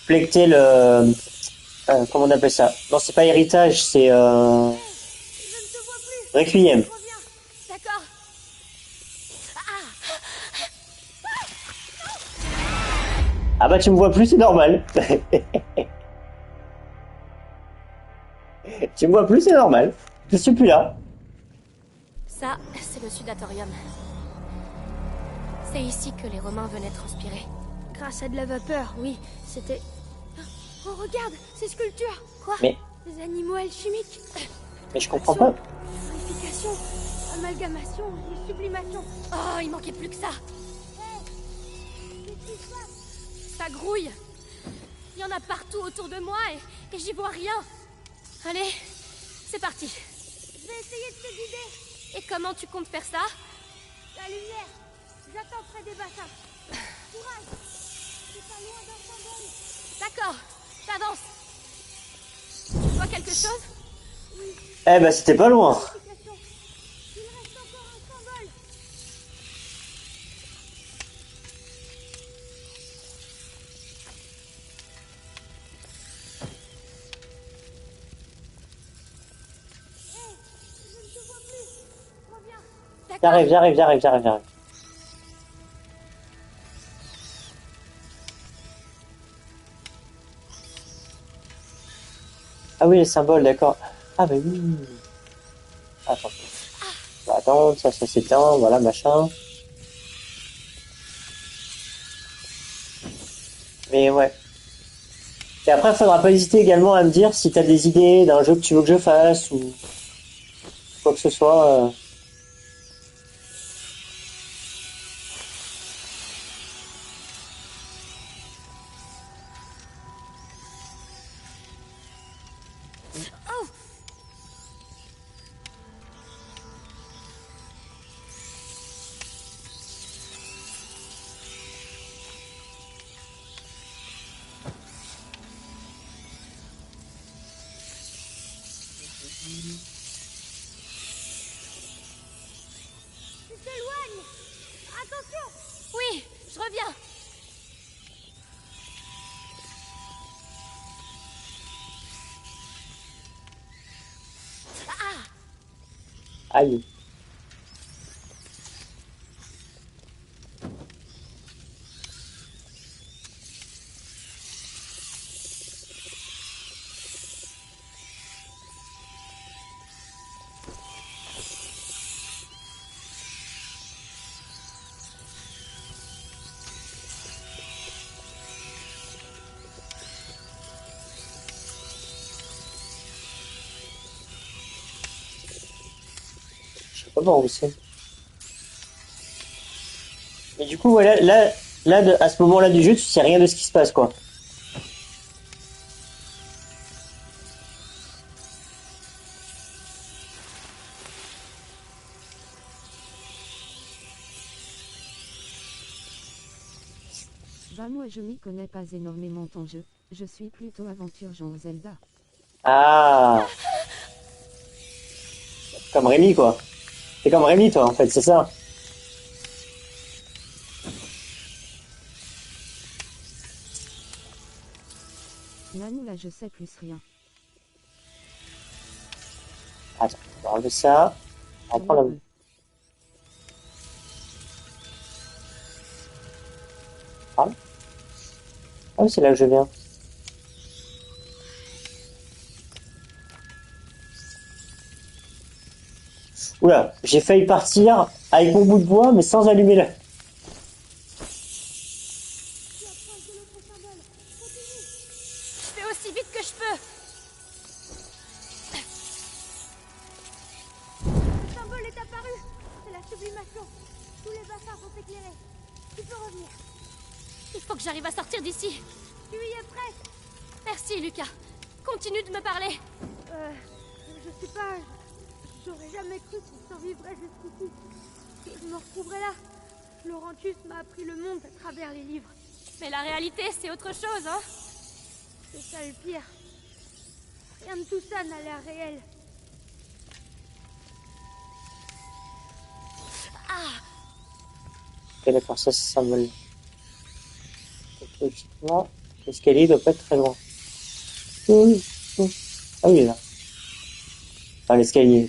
Plectel, comment on appelle ça? Non, c'est pas héritage, c'est Je ne te vois plus. Requiem. Reviens. D'accord. Ah bah tu me vois plus, c'est normal. Tu me vois plus, c'est normal. Je suis plus là. Ça, c'est le Sudatorium. C'est ici que les Romains venaient transpirer. Grâce à de la vapeur, oui, c'était... Oh, regarde, ces sculptures. Quoi? Mais Des animaux alchimiques. je comprends pas. Purification, amalgamation et sublimation. Oh, il manquait plus que ça. Qu'est-ce qui se passe? Ça grouille. Il y en a partout autour de moi et j'y vois rien. Allez, c'est parti. Je vais essayer de te guider. Et comment tu comptes faire ça? La lumière. J'attends près des bassins. Courage. C'est pas loin d'un symbole. D'accord, j'avance. Tu vois quelque chose? Eh ben, c'était pas loin. Il reste encore un symbole. Hé, je ne te vois plus. Reviens. J'arrive, j'arrive, j'arrive, j'arrive, j'arrive. Ah oui, les symboles, d'accord. Ah bah oui. Attends. Bah, attends, ça s'éteint, voilà, machin. Mais ouais. Et après, il faudra pas hésiter également à me dire si t'as des idées d'un jeu que tu veux que je fasse ou quoi que ce soit. Tu t'éloignes. Attention. Oui, je reviens. Aïe. Je sais pas par où c'est. Mais du coup, voilà, à ce moment-là du jeu, tu sais rien de ce qui se passe, quoi. Bah moi je m'y connais pas énormément en jeu, je suis plutôt aventure genre Zelda. Ah, comme Rémi, quoi. C'est comme Rémi, toi, en fait, c'est ça. Nan là je sais plus rien. Attends, on va enlever ça. On va prendre la... Ah, ah oui, c'est là que je viens. Oula, j'ai failli partir avec mon bout de bois, mais sans allumer la... Tu approches de l'autre symbole. Continue. Je fais aussi vite que je peux. Le symbole est apparu. C'est la sublimation. Tous les bassins sont éclairés. Tu peux revenir. Il faut que j'arrive à sortir d'ici. Tu y es presque. Merci, Lucas. Continue de me parler. Je sais pas. J'aurais jamais cru qu'on survivrait jusqu'ici. Que je me retrouverais là. Laurentius m'a appris le monde à travers les livres. Mais la réalité, c'est autre chose, hein? C'est ça le pire. Rien de tout ça n'a l'air réel. Ok, d'accord, ça, c'est symbole. Ok, effectivement, l'escalier doit pas être très loin. Oui, oui. Ah oui, il est là. Enfin, l'escalier.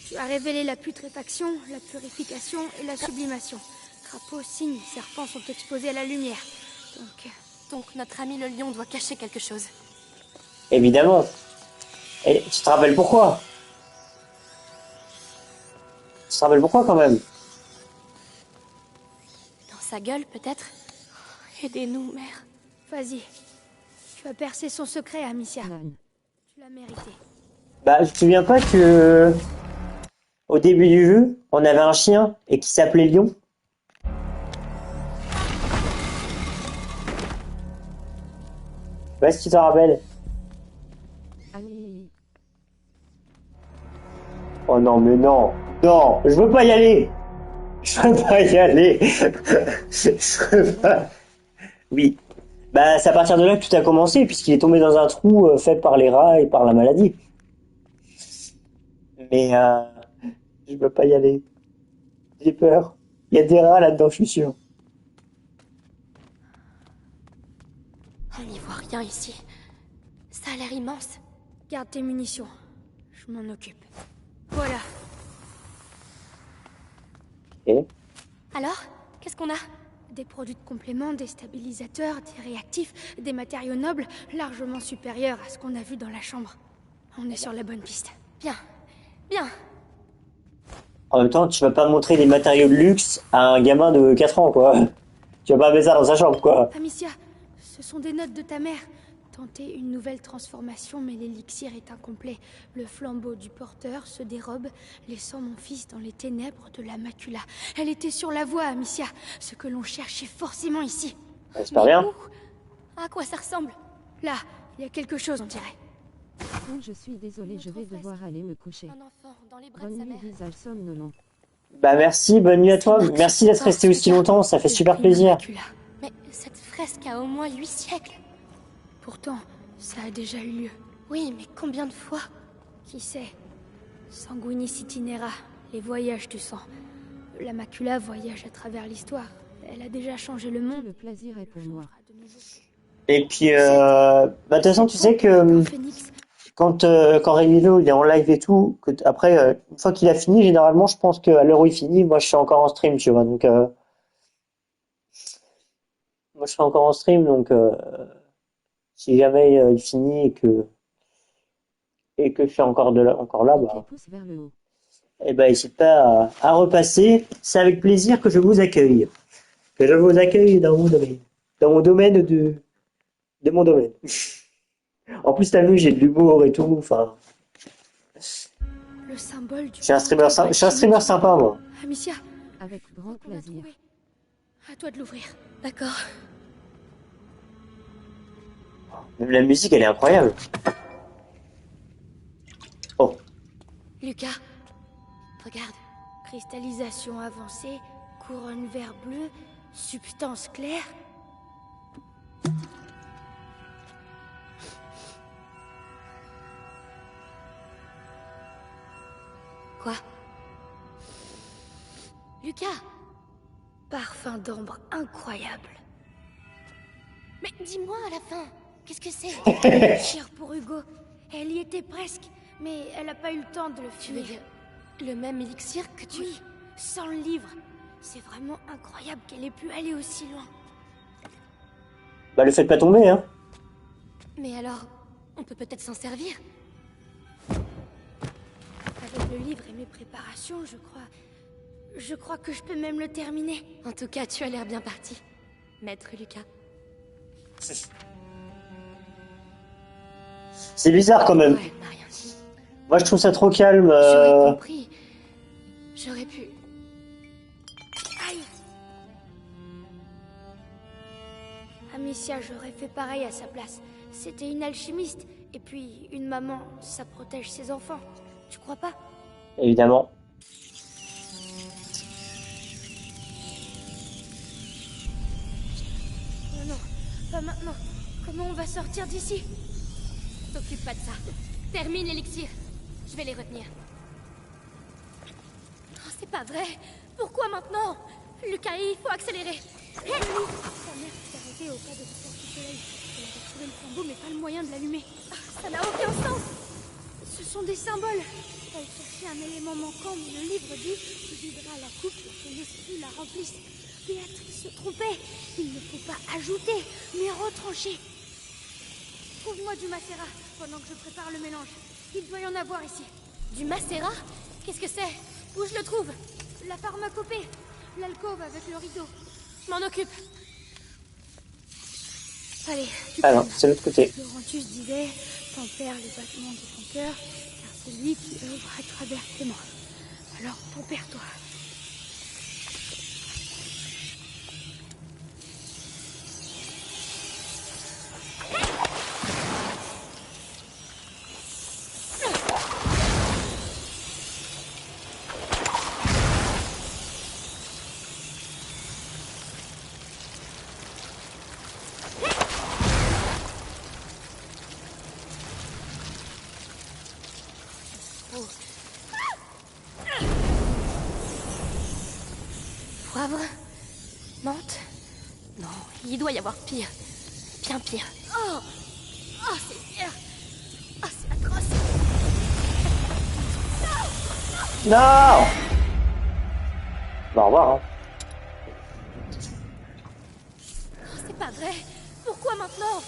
Tu as révélé la putréfaction, la purification et la sublimation. Crapauds, cygnes, serpents sont exposés à la lumière. Donc notre ami le lion doit cacher quelque chose. Évidemment. Et tu te rappelles pourquoi? Tu te rappelles pourquoi, quand même? Dans sa gueule, peut-être? Aidez-nous, mère. Vas-y. Tu as percé son secret, Amicia. Nan. Tu l'as mérité. Bah, je te souviens pas que... Au début du jeu, on avait un chien et qui s'appelait Lion. Ouais, si tu te rappelles. Ah oui. Oh non, mais non. Non, je veux pas y aller. Je veux pas y aller. Je veux pas. Oui. Bah, c'est à partir de là que tout a commencé, puisqu'il est tombé dans un trou fait par les rats et par la maladie. Mais je veux pas y aller. J'ai peur. Il y a des rats là-dedans, je suis sûr. On n'y voit rien ici. Ça a l'air immense. Garde tes munitions. Je m'en occupe. Voilà. Et Alors, qu'est-ce qu'on a? Des produits de complément, des stabilisateurs, des réactifs, des matériaux nobles, largement supérieurs à ce qu'on a vu dans la chambre. On est sur la bonne piste. Bien. Bien. en même temps, tu vas pas montrer des matériaux de luxe à un gamin de 4 ans, quoi. Tu vas pas mettre ça dans sa chambre, quoi. Amicia, ce sont des notes de ta mère. Tenter une nouvelle transformation, mais l'élixir est incomplet. Le flambeau du porteur se dérobe, laissant mon fils dans les ténèbres de la macula. Elle était sur la voie, Amicia. Ce que l'on cherchait forcément ici. J'espère bien. À quoi ça ressemble? Là, il y a quelque chose, on dirait. Oh, je suis désolée, je vais devoir aller me coucher. Un enfant dans les bras de Bonne sa nuit, mère. visage somnolent. Bah merci, bonne nuit à toi. Merci d'être resté aussi longtemps, ça fait super plaisir. Macula. Mais cette fresque a au moins 8 siècles. Pourtant, ça a déjà eu lieu. Oui, mais combien de fois? Qui sait? Sanguinis itinera, les voyages du sang. La macula voyage à travers l'histoire. Elle a déjà changé le monde. Le plaisir est pour moi. Et puis, bah, de toute façon, tu sais que Phoenix, quand Rémilo il est en live et tout, que après, une fois qu'il a fini, généralement, je pense qu'à l'heure où il finit, moi, je suis encore en stream, tu vois. Donc, moi, je suis encore en stream, donc si jamais il finit et que je suis encore encore là, bah, Les pouces vers le haut. eh ben, n'hésite pas à repasser. C'est avec plaisir que je vous accueille. Que je vous accueille dans mon domaine. Dans mon domaine de mon domaine. En plus, t'as vu, j'ai de l'humour et tout. Enfin, le symbole du... je suis un streamer sympa, moi. Amicia, Avec grand on l'a plaisir. trouvé. À toi de l'ouvrir. D'accord. Même la musique, elle est incroyable. Oh, Lucas, regarde. Cristallisation avancée, couronne vert bleu, substance claire. Quoi? Lucas! Parfum d'ambre incroyable. Mais dis-moi à la fin, qu'est-ce que c'est? Cher pour Hugo. Elle y était presque, mais elle n'a pas eu le temps de le Tu veux finir. dire le même élixir que tu... Oui, sans le livre. C'est vraiment incroyable qu'elle ait pu aller aussi loin. bah le faites pas tomber, hein. Mais alors, on peut peut-être s'en servir? Avec le livre et mes préparations, je crois que je peux même le terminer. En tout cas, tu as l'air bien parti, maître Lucas. C'est bizarre quand même. Ouais, elle m'a rien dit. Moi, je trouve ça trop calme. J'aurais compris. J'aurais pu... Aïe! Amicia, j'aurais fait pareil à sa place. C'était une alchimiste. Et puis, une maman, ça protège ses enfants. Tu crois pas? Évidemment. Oh non, pas maintenant. Comment on va sortir d'ici? T'occupe pas de ça. Termine l'élixir. Je vais les retenir. Oh, c'est pas vrai. Pourquoi maintenant? Lucas, il faut accélérer. Sa mère s'est arrêtée au cas de la porte du soleil. Elle avait trouvé le flambeau, mais pas le moyen de l'allumer. Ça n'a aucun sens. Ce sont des symboles. Elle cherchait un élément manquant, mais le livre dit « Tu videras la coupe pour que l'esprit la remplisse ». Béatrice se trompait. Il ne faut pas ajouter, mais retrancher. Trouve-moi du macérat pendant que je prépare le mélange. Il doit y en avoir ici. Du macérat? Qu'est-ce que c'est? Où je le trouve? La pharmacopée. L'alcôve avec le rideau. Je m'en occupe. Allez, tu Ah non, calmes. c'est l'autre côté. Laurentius disait « Tempère les battements de ton cœur, car c'est lui qui œuvre à travers tes mains. » Alors tempère-toi. trop. Poivre? Menthe? Non, il doit y avoir pire. Bien pire. Oh! Oh, c'est pire! Oh, c'est atroce! Non. Bah, au revoir. Hein. C'est pas vrai! Pourquoi maintenant?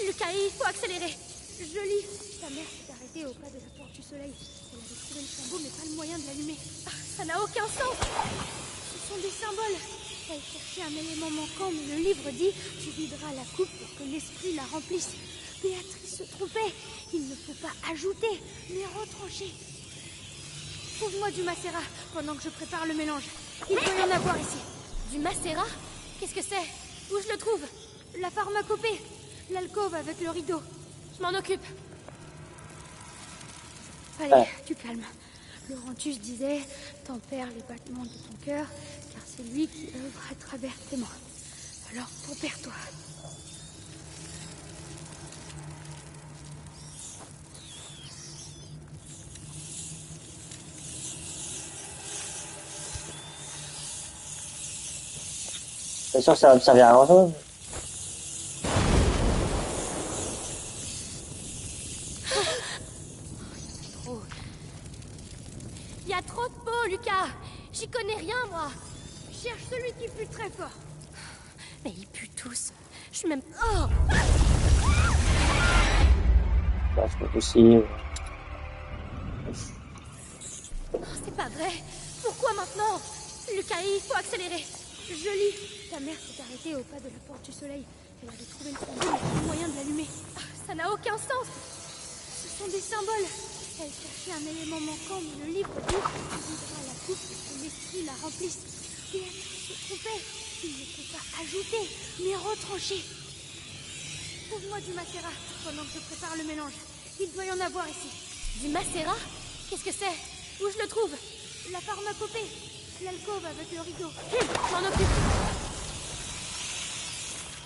Lucas, il faut accélérer! Je lis. Ta mère s'est arrêtée au pas de la porte du soleil. Elle avait trouvé le flambeau, mais pas le moyen de l'allumer. Ah, ça n'a aucun sens! Ce sont des symboles. Elle cherchait un élément manquant, mais le livre dit « Tu videras la coupe pour que l'esprit la remplisse ». Béatrice se trompait. Il ne faut pas ajouter, mais retrancher. Trouve-moi du macérat pendant que je prépare le mélange. Il doit y en avoir ici. Du macérat? Qu'est-ce que c'est? Où je le trouve? La pharmacopée. L'alcôve avec le rideau. Je m'en occupe. Allez, du calme. Laurentus disait « Tempère les battements de ton cœur, car c'est lui qui œuvre à travers tes mains. Alors tempère-toi. » C'est sûr que ça va me servir à grand chose. Il y a trop de peau, Lucas. J'y connais rien, moi. Cherche celui qui pue très fort. Mais ils puent tous. Je suis même... Oh! Bah, c'est pas possible. C'est pas vrai. Pourquoi maintenant? Lucas, il faut accélérer. Je lis. Ta mère s'est arrêtée au pas de la porte du soleil. Elle avait trouvé le flambeau, mais pas le moyen de l'allumer. Ah, ça n'a aucun sens. Ce sont des symboles. Elle cherchait un élément manquant, mais le livre dit « Tu videras la coupe pour que l'esprit la remplisse ». Béatrice se trompait. Il ne faut pas ajouter, mais retrancher. Trouve-moi du macérat pendant que je prépare le mélange. Il doit y en avoir ici. Du macérat? Qu'est-ce que c'est? Où je le trouve? La pharmacopée. L'alcôve avec le rideau. Je m'en occupe.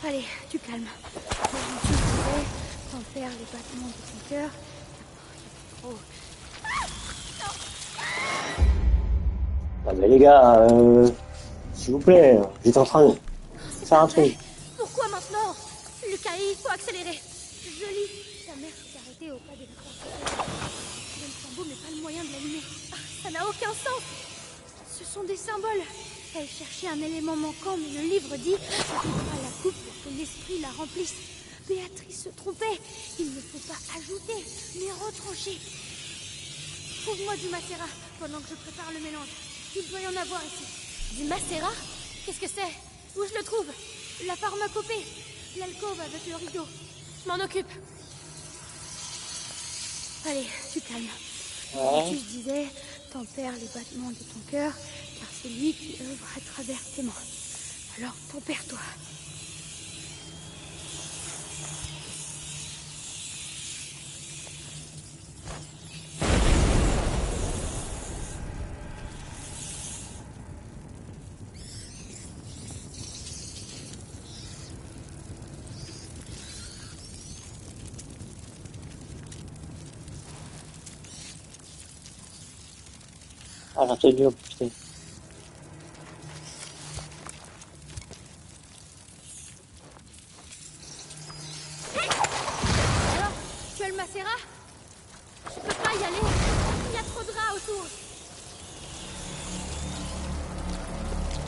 Allez, du calme. Laurentus disait « Tempère les battements de ton cœur. » Oh. Ah, mais les gars, s'il vous plaît, j'étais en train de faire un truc. Pourquoi maintenant? Lucas, il faut accélérer. Je lis. Ta mère s'est arrêtée au pas de la porte. Il y a le flambeau, mais pas le moyen de l'allumer. Ah, ça n'a aucun sens. Ce sont des symboles. Elle cherchait un élément manquant, mais le livre dit « Tu videras la coupe pour que l'esprit la remplisse ». Béatrice se trompait. Il ne faut pas ajouter, mais retrancher. Trouve-moi du macérat pendant que je prépare le mélange. Il doit y en avoir ici. Du macérat? Qu'est-ce que c'est? Où je le trouve? La pharmacopée. L'alcôve avec le rideau. Je m'en occupe. Allez, du calme. Ouais. Laurentus disait « Tempère les battements de ton cœur, car c'est lui qui œuvre à travers tes mains. Alors tempère-toi. » Ah, j'ai peut-être dû en profiter. Alors, tu as le macérat? Je peux pas y aller. Il y a trop de rats autour.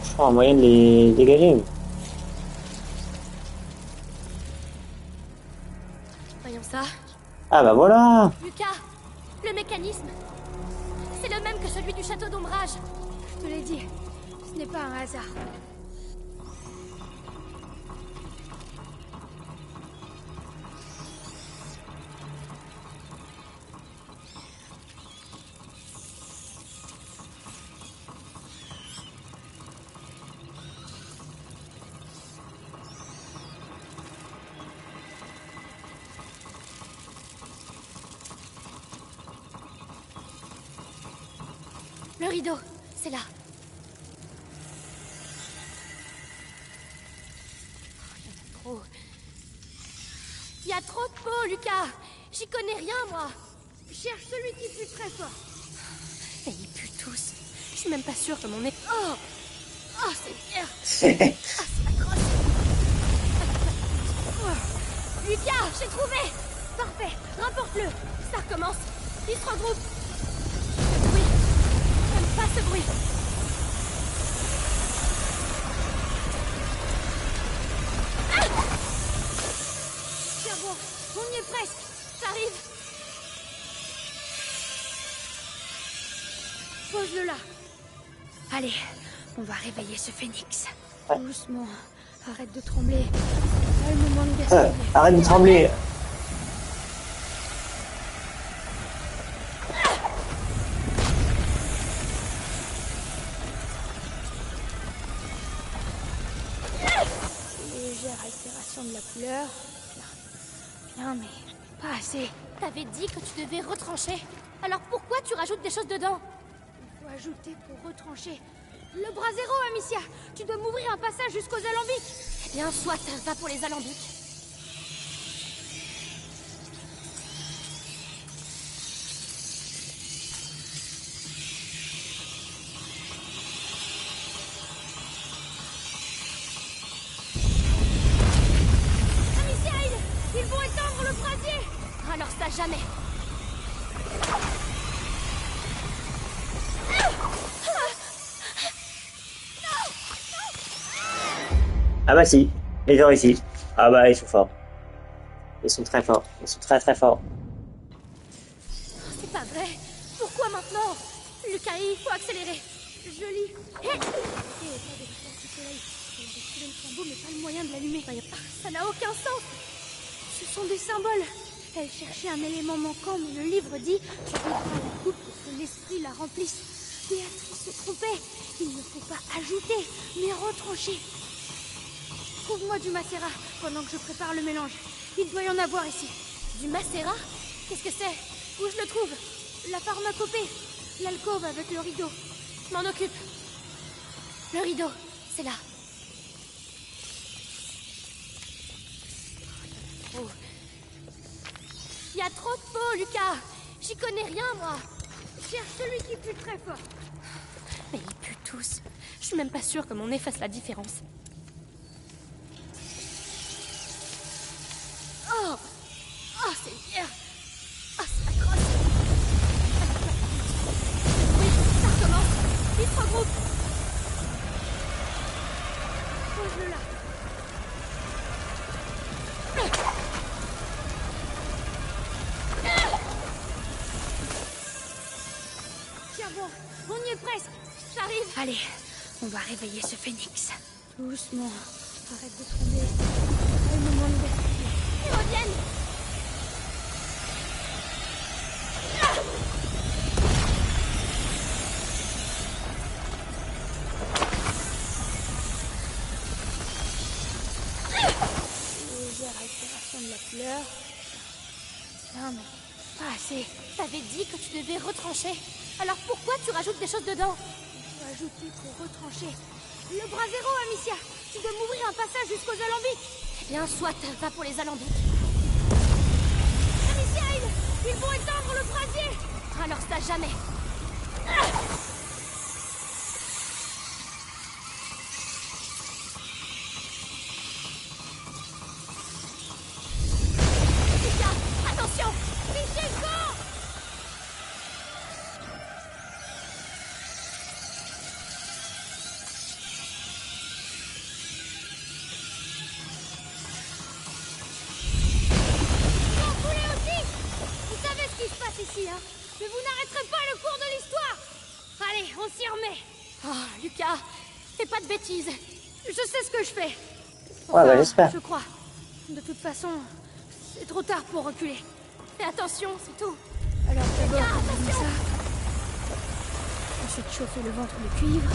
Je prends un moyen de les dégager. Mais... Voyons ça. Ah bah voilà. Lucas, le mécanisme. C'est le même que celui du château d'ombrage. Je te l'ai dit, ce n'est pas un hasard. Le rideau, c'est là. Oh, il y a trop de peau, Lucas. J'y connais rien, moi. Cherche celui qui pue très fort. Et ils puent tous. Je suis même pas sûre que mon nez... Oh, oh, c'est bien. Ah, c'est atroce. Oh. Lucas, j'ai trouvé. Parfait, rapporte-le. Ça recommence. Ils se regroupent. Oui, j'aime pas ce bruit. Ah, c'est bon, on y est presque. J'arrive. Pose-le là. Allez, on va réveiller ce phénix. Doucement. Arrête de trembler. Calmement de gaspiller. Arrête de trembler. Légère altération de la couleur. Bien, mais pas assez. T'avais dit que tu devais retrancher. Alors pourquoi tu rajoutes des choses dedans? Il faut ajouter pour retrancher. Le brasero, Amicia. Tu dois m'ouvrir un passage jusqu'aux alambics. Eh bien, soit va pour les alambics. Amicia, ils vont éteindre le brasier. Alors ça, jamais. Ah bah si, ils ont réussi. Ah bah ils sont forts. Ils sont très forts. Ils sont très très forts. C'est pas vrai. Pourquoi maintenant? Lucas, il faut accélérer. Je lis. Hé, pas de lumière du soleil. Elle avait trouvé le flambeau, mais pas le moyen de l'allumer. Ça n'a aucun sens. Ce sont des symboles. Elle cherchait un élément manquant, mais le livre dit tu vivras la coupe pour que l'esprit la remplisse. Béatrice se trompait. Il ne faut pas ajouter, mais retrancher. Trouve-moi du macérat pendant que je prépare le mélange. Il doit y en avoir ici. Du macérat? Qu'est-ce que c'est? Où je le trouve? La pharmacopée. L'alcôve avec le rideau. Je m'en occupe. Le rideau, c'est là. Oh. Il y a trop de peau, Lucas. J'y connais rien, moi. Cherche celui qui pue très fort. Mais ils puent tous. Je suis même pas sûre que mon nez fasse la différence. Oh, oh, c'est bien. Oh, c'est atroce. Oui, ça recommence. Ils se regroupent. Pose-le là. Tiens bon, on y est presque. J'arrive. Allez, on va réveiller ce phénix. Doucement. Arrête de trembler. Calmement de gaspiller. Ils reviennent. Légère altération de la couleur. Bien, mais pas assez. T'avais dit que tu devais retrancher. Alors pourquoi tu rajoutes des choses dedans? Il faut ajouter pour retrancher. Le brasero, Amicia. Tu dois m'ouvrir un passage jusqu'aux alambics. Eh bien, soit va pour les alambics. Amicia, ils vont éteindre le brasier. Alors ça, jamais. Lucas, attention. Fichez le camp. Ici, hein. Mais vous n'arrêterez pas le cours de l'histoire. Allez, on s'y remet. Oh, Lucas, fais pas de bêtises. Je sais ce que je fais. Ouais, bah j'espère. Je crois. De toute façon, c'est trop tard pour reculer. Fais attention, c'est tout. Alors d'abord, on met ça. Ensuite, chauffer le ventre de cuivre.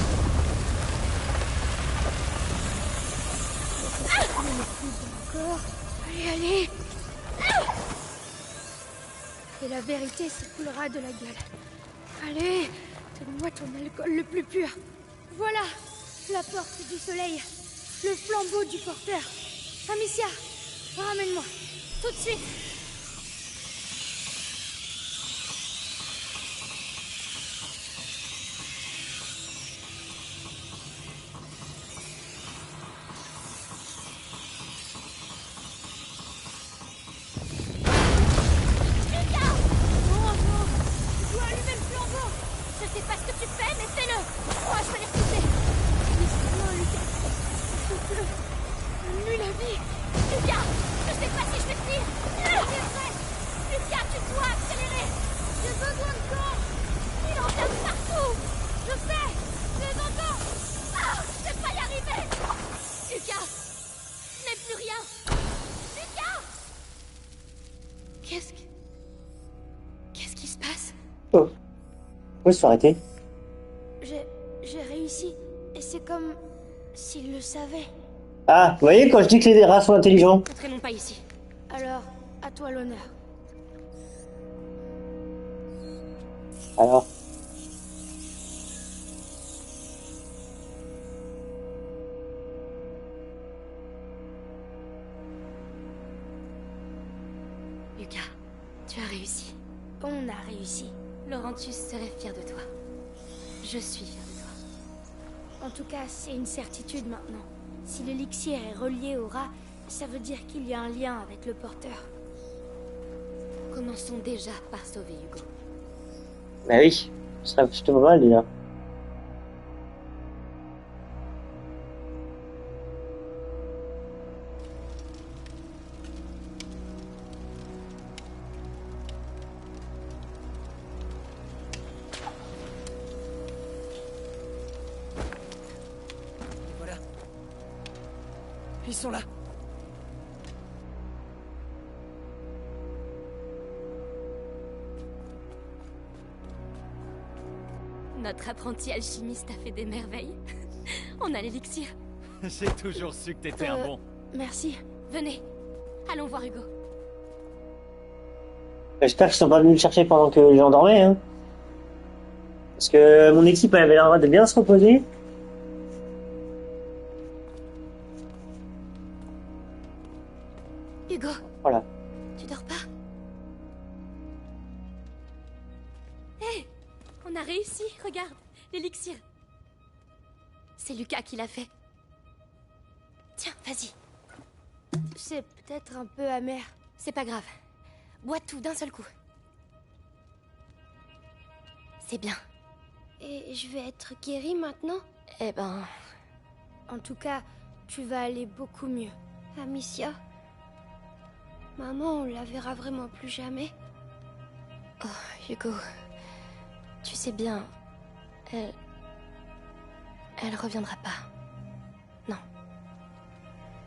Le cuivre encore. Allez, allez. Et la vérité s'écoulera de la gueule. Allez, donne-moi ton alcool le plus pur. Voilà, la porte du soleil. Le flambeau du porteur. Amicia, ramène-moi. Tout de suite. Plein de camps. Il en vient de partout. Je sais. Je les entends. Ah, je vais pas y arriver. Lucas, je n'ai plus rien. Lucas. Qu'est-ce qui se passe? Oh. Pourquoi se sont arrêtés? J'ai réussi. Et c'est comme s'il le savait. Ah, vous voyez, quand je dis que les rats sont intelligents. Ne traînons pas ici. Alors, à toi l'honneur. Alors, Lucas, tu as réussi. On a réussi. Laurentius serait fier de toi. Je suis fier de toi. En tout cas, c'est une certitude maintenant. Si l'élixir est relié au rat, ça veut dire qu'il y a un lien avec le porteur. Commençons déjà par sauver Hugo. bah oui, ce serait plutôt pas mal déjà. Voilà. Ils sont là. Notre apprenti alchimiste a fait des merveilles. On a l'élixir. J'ai toujours su que t'étais un bon. Merci. Venez, allons voir Hugo. J'espère qu'ils sont pas venus le chercher pendant que les gens dormaient, hein. Parce que mon équipe elle avait l'air de bien se reposer. Hugo, Voilà. tu dors pas? Hé, on a réussi, regarde, l'élixir. C'est Lucas qui l'a fait. Tiens, vas-y. C'est peut-être un peu amer. C'est pas grave. Bois tout d'un seul coup. C'est bien. Et je vais être guérie maintenant? Eh ben, En tout cas, tu vas aller beaucoup mieux. Amicia? Maman, on la verra vraiment plus jamais? oh, Hugo, tu sais bien, elle reviendra pas. Non.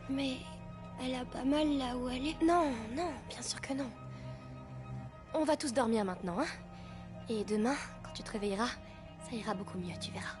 Mais elle a pas mal là où elle est. Non, non, bien sûr que non. On va tous dormir maintenant, hein? Et demain, quand tu te réveilleras, ça ira beaucoup mieux, tu verras.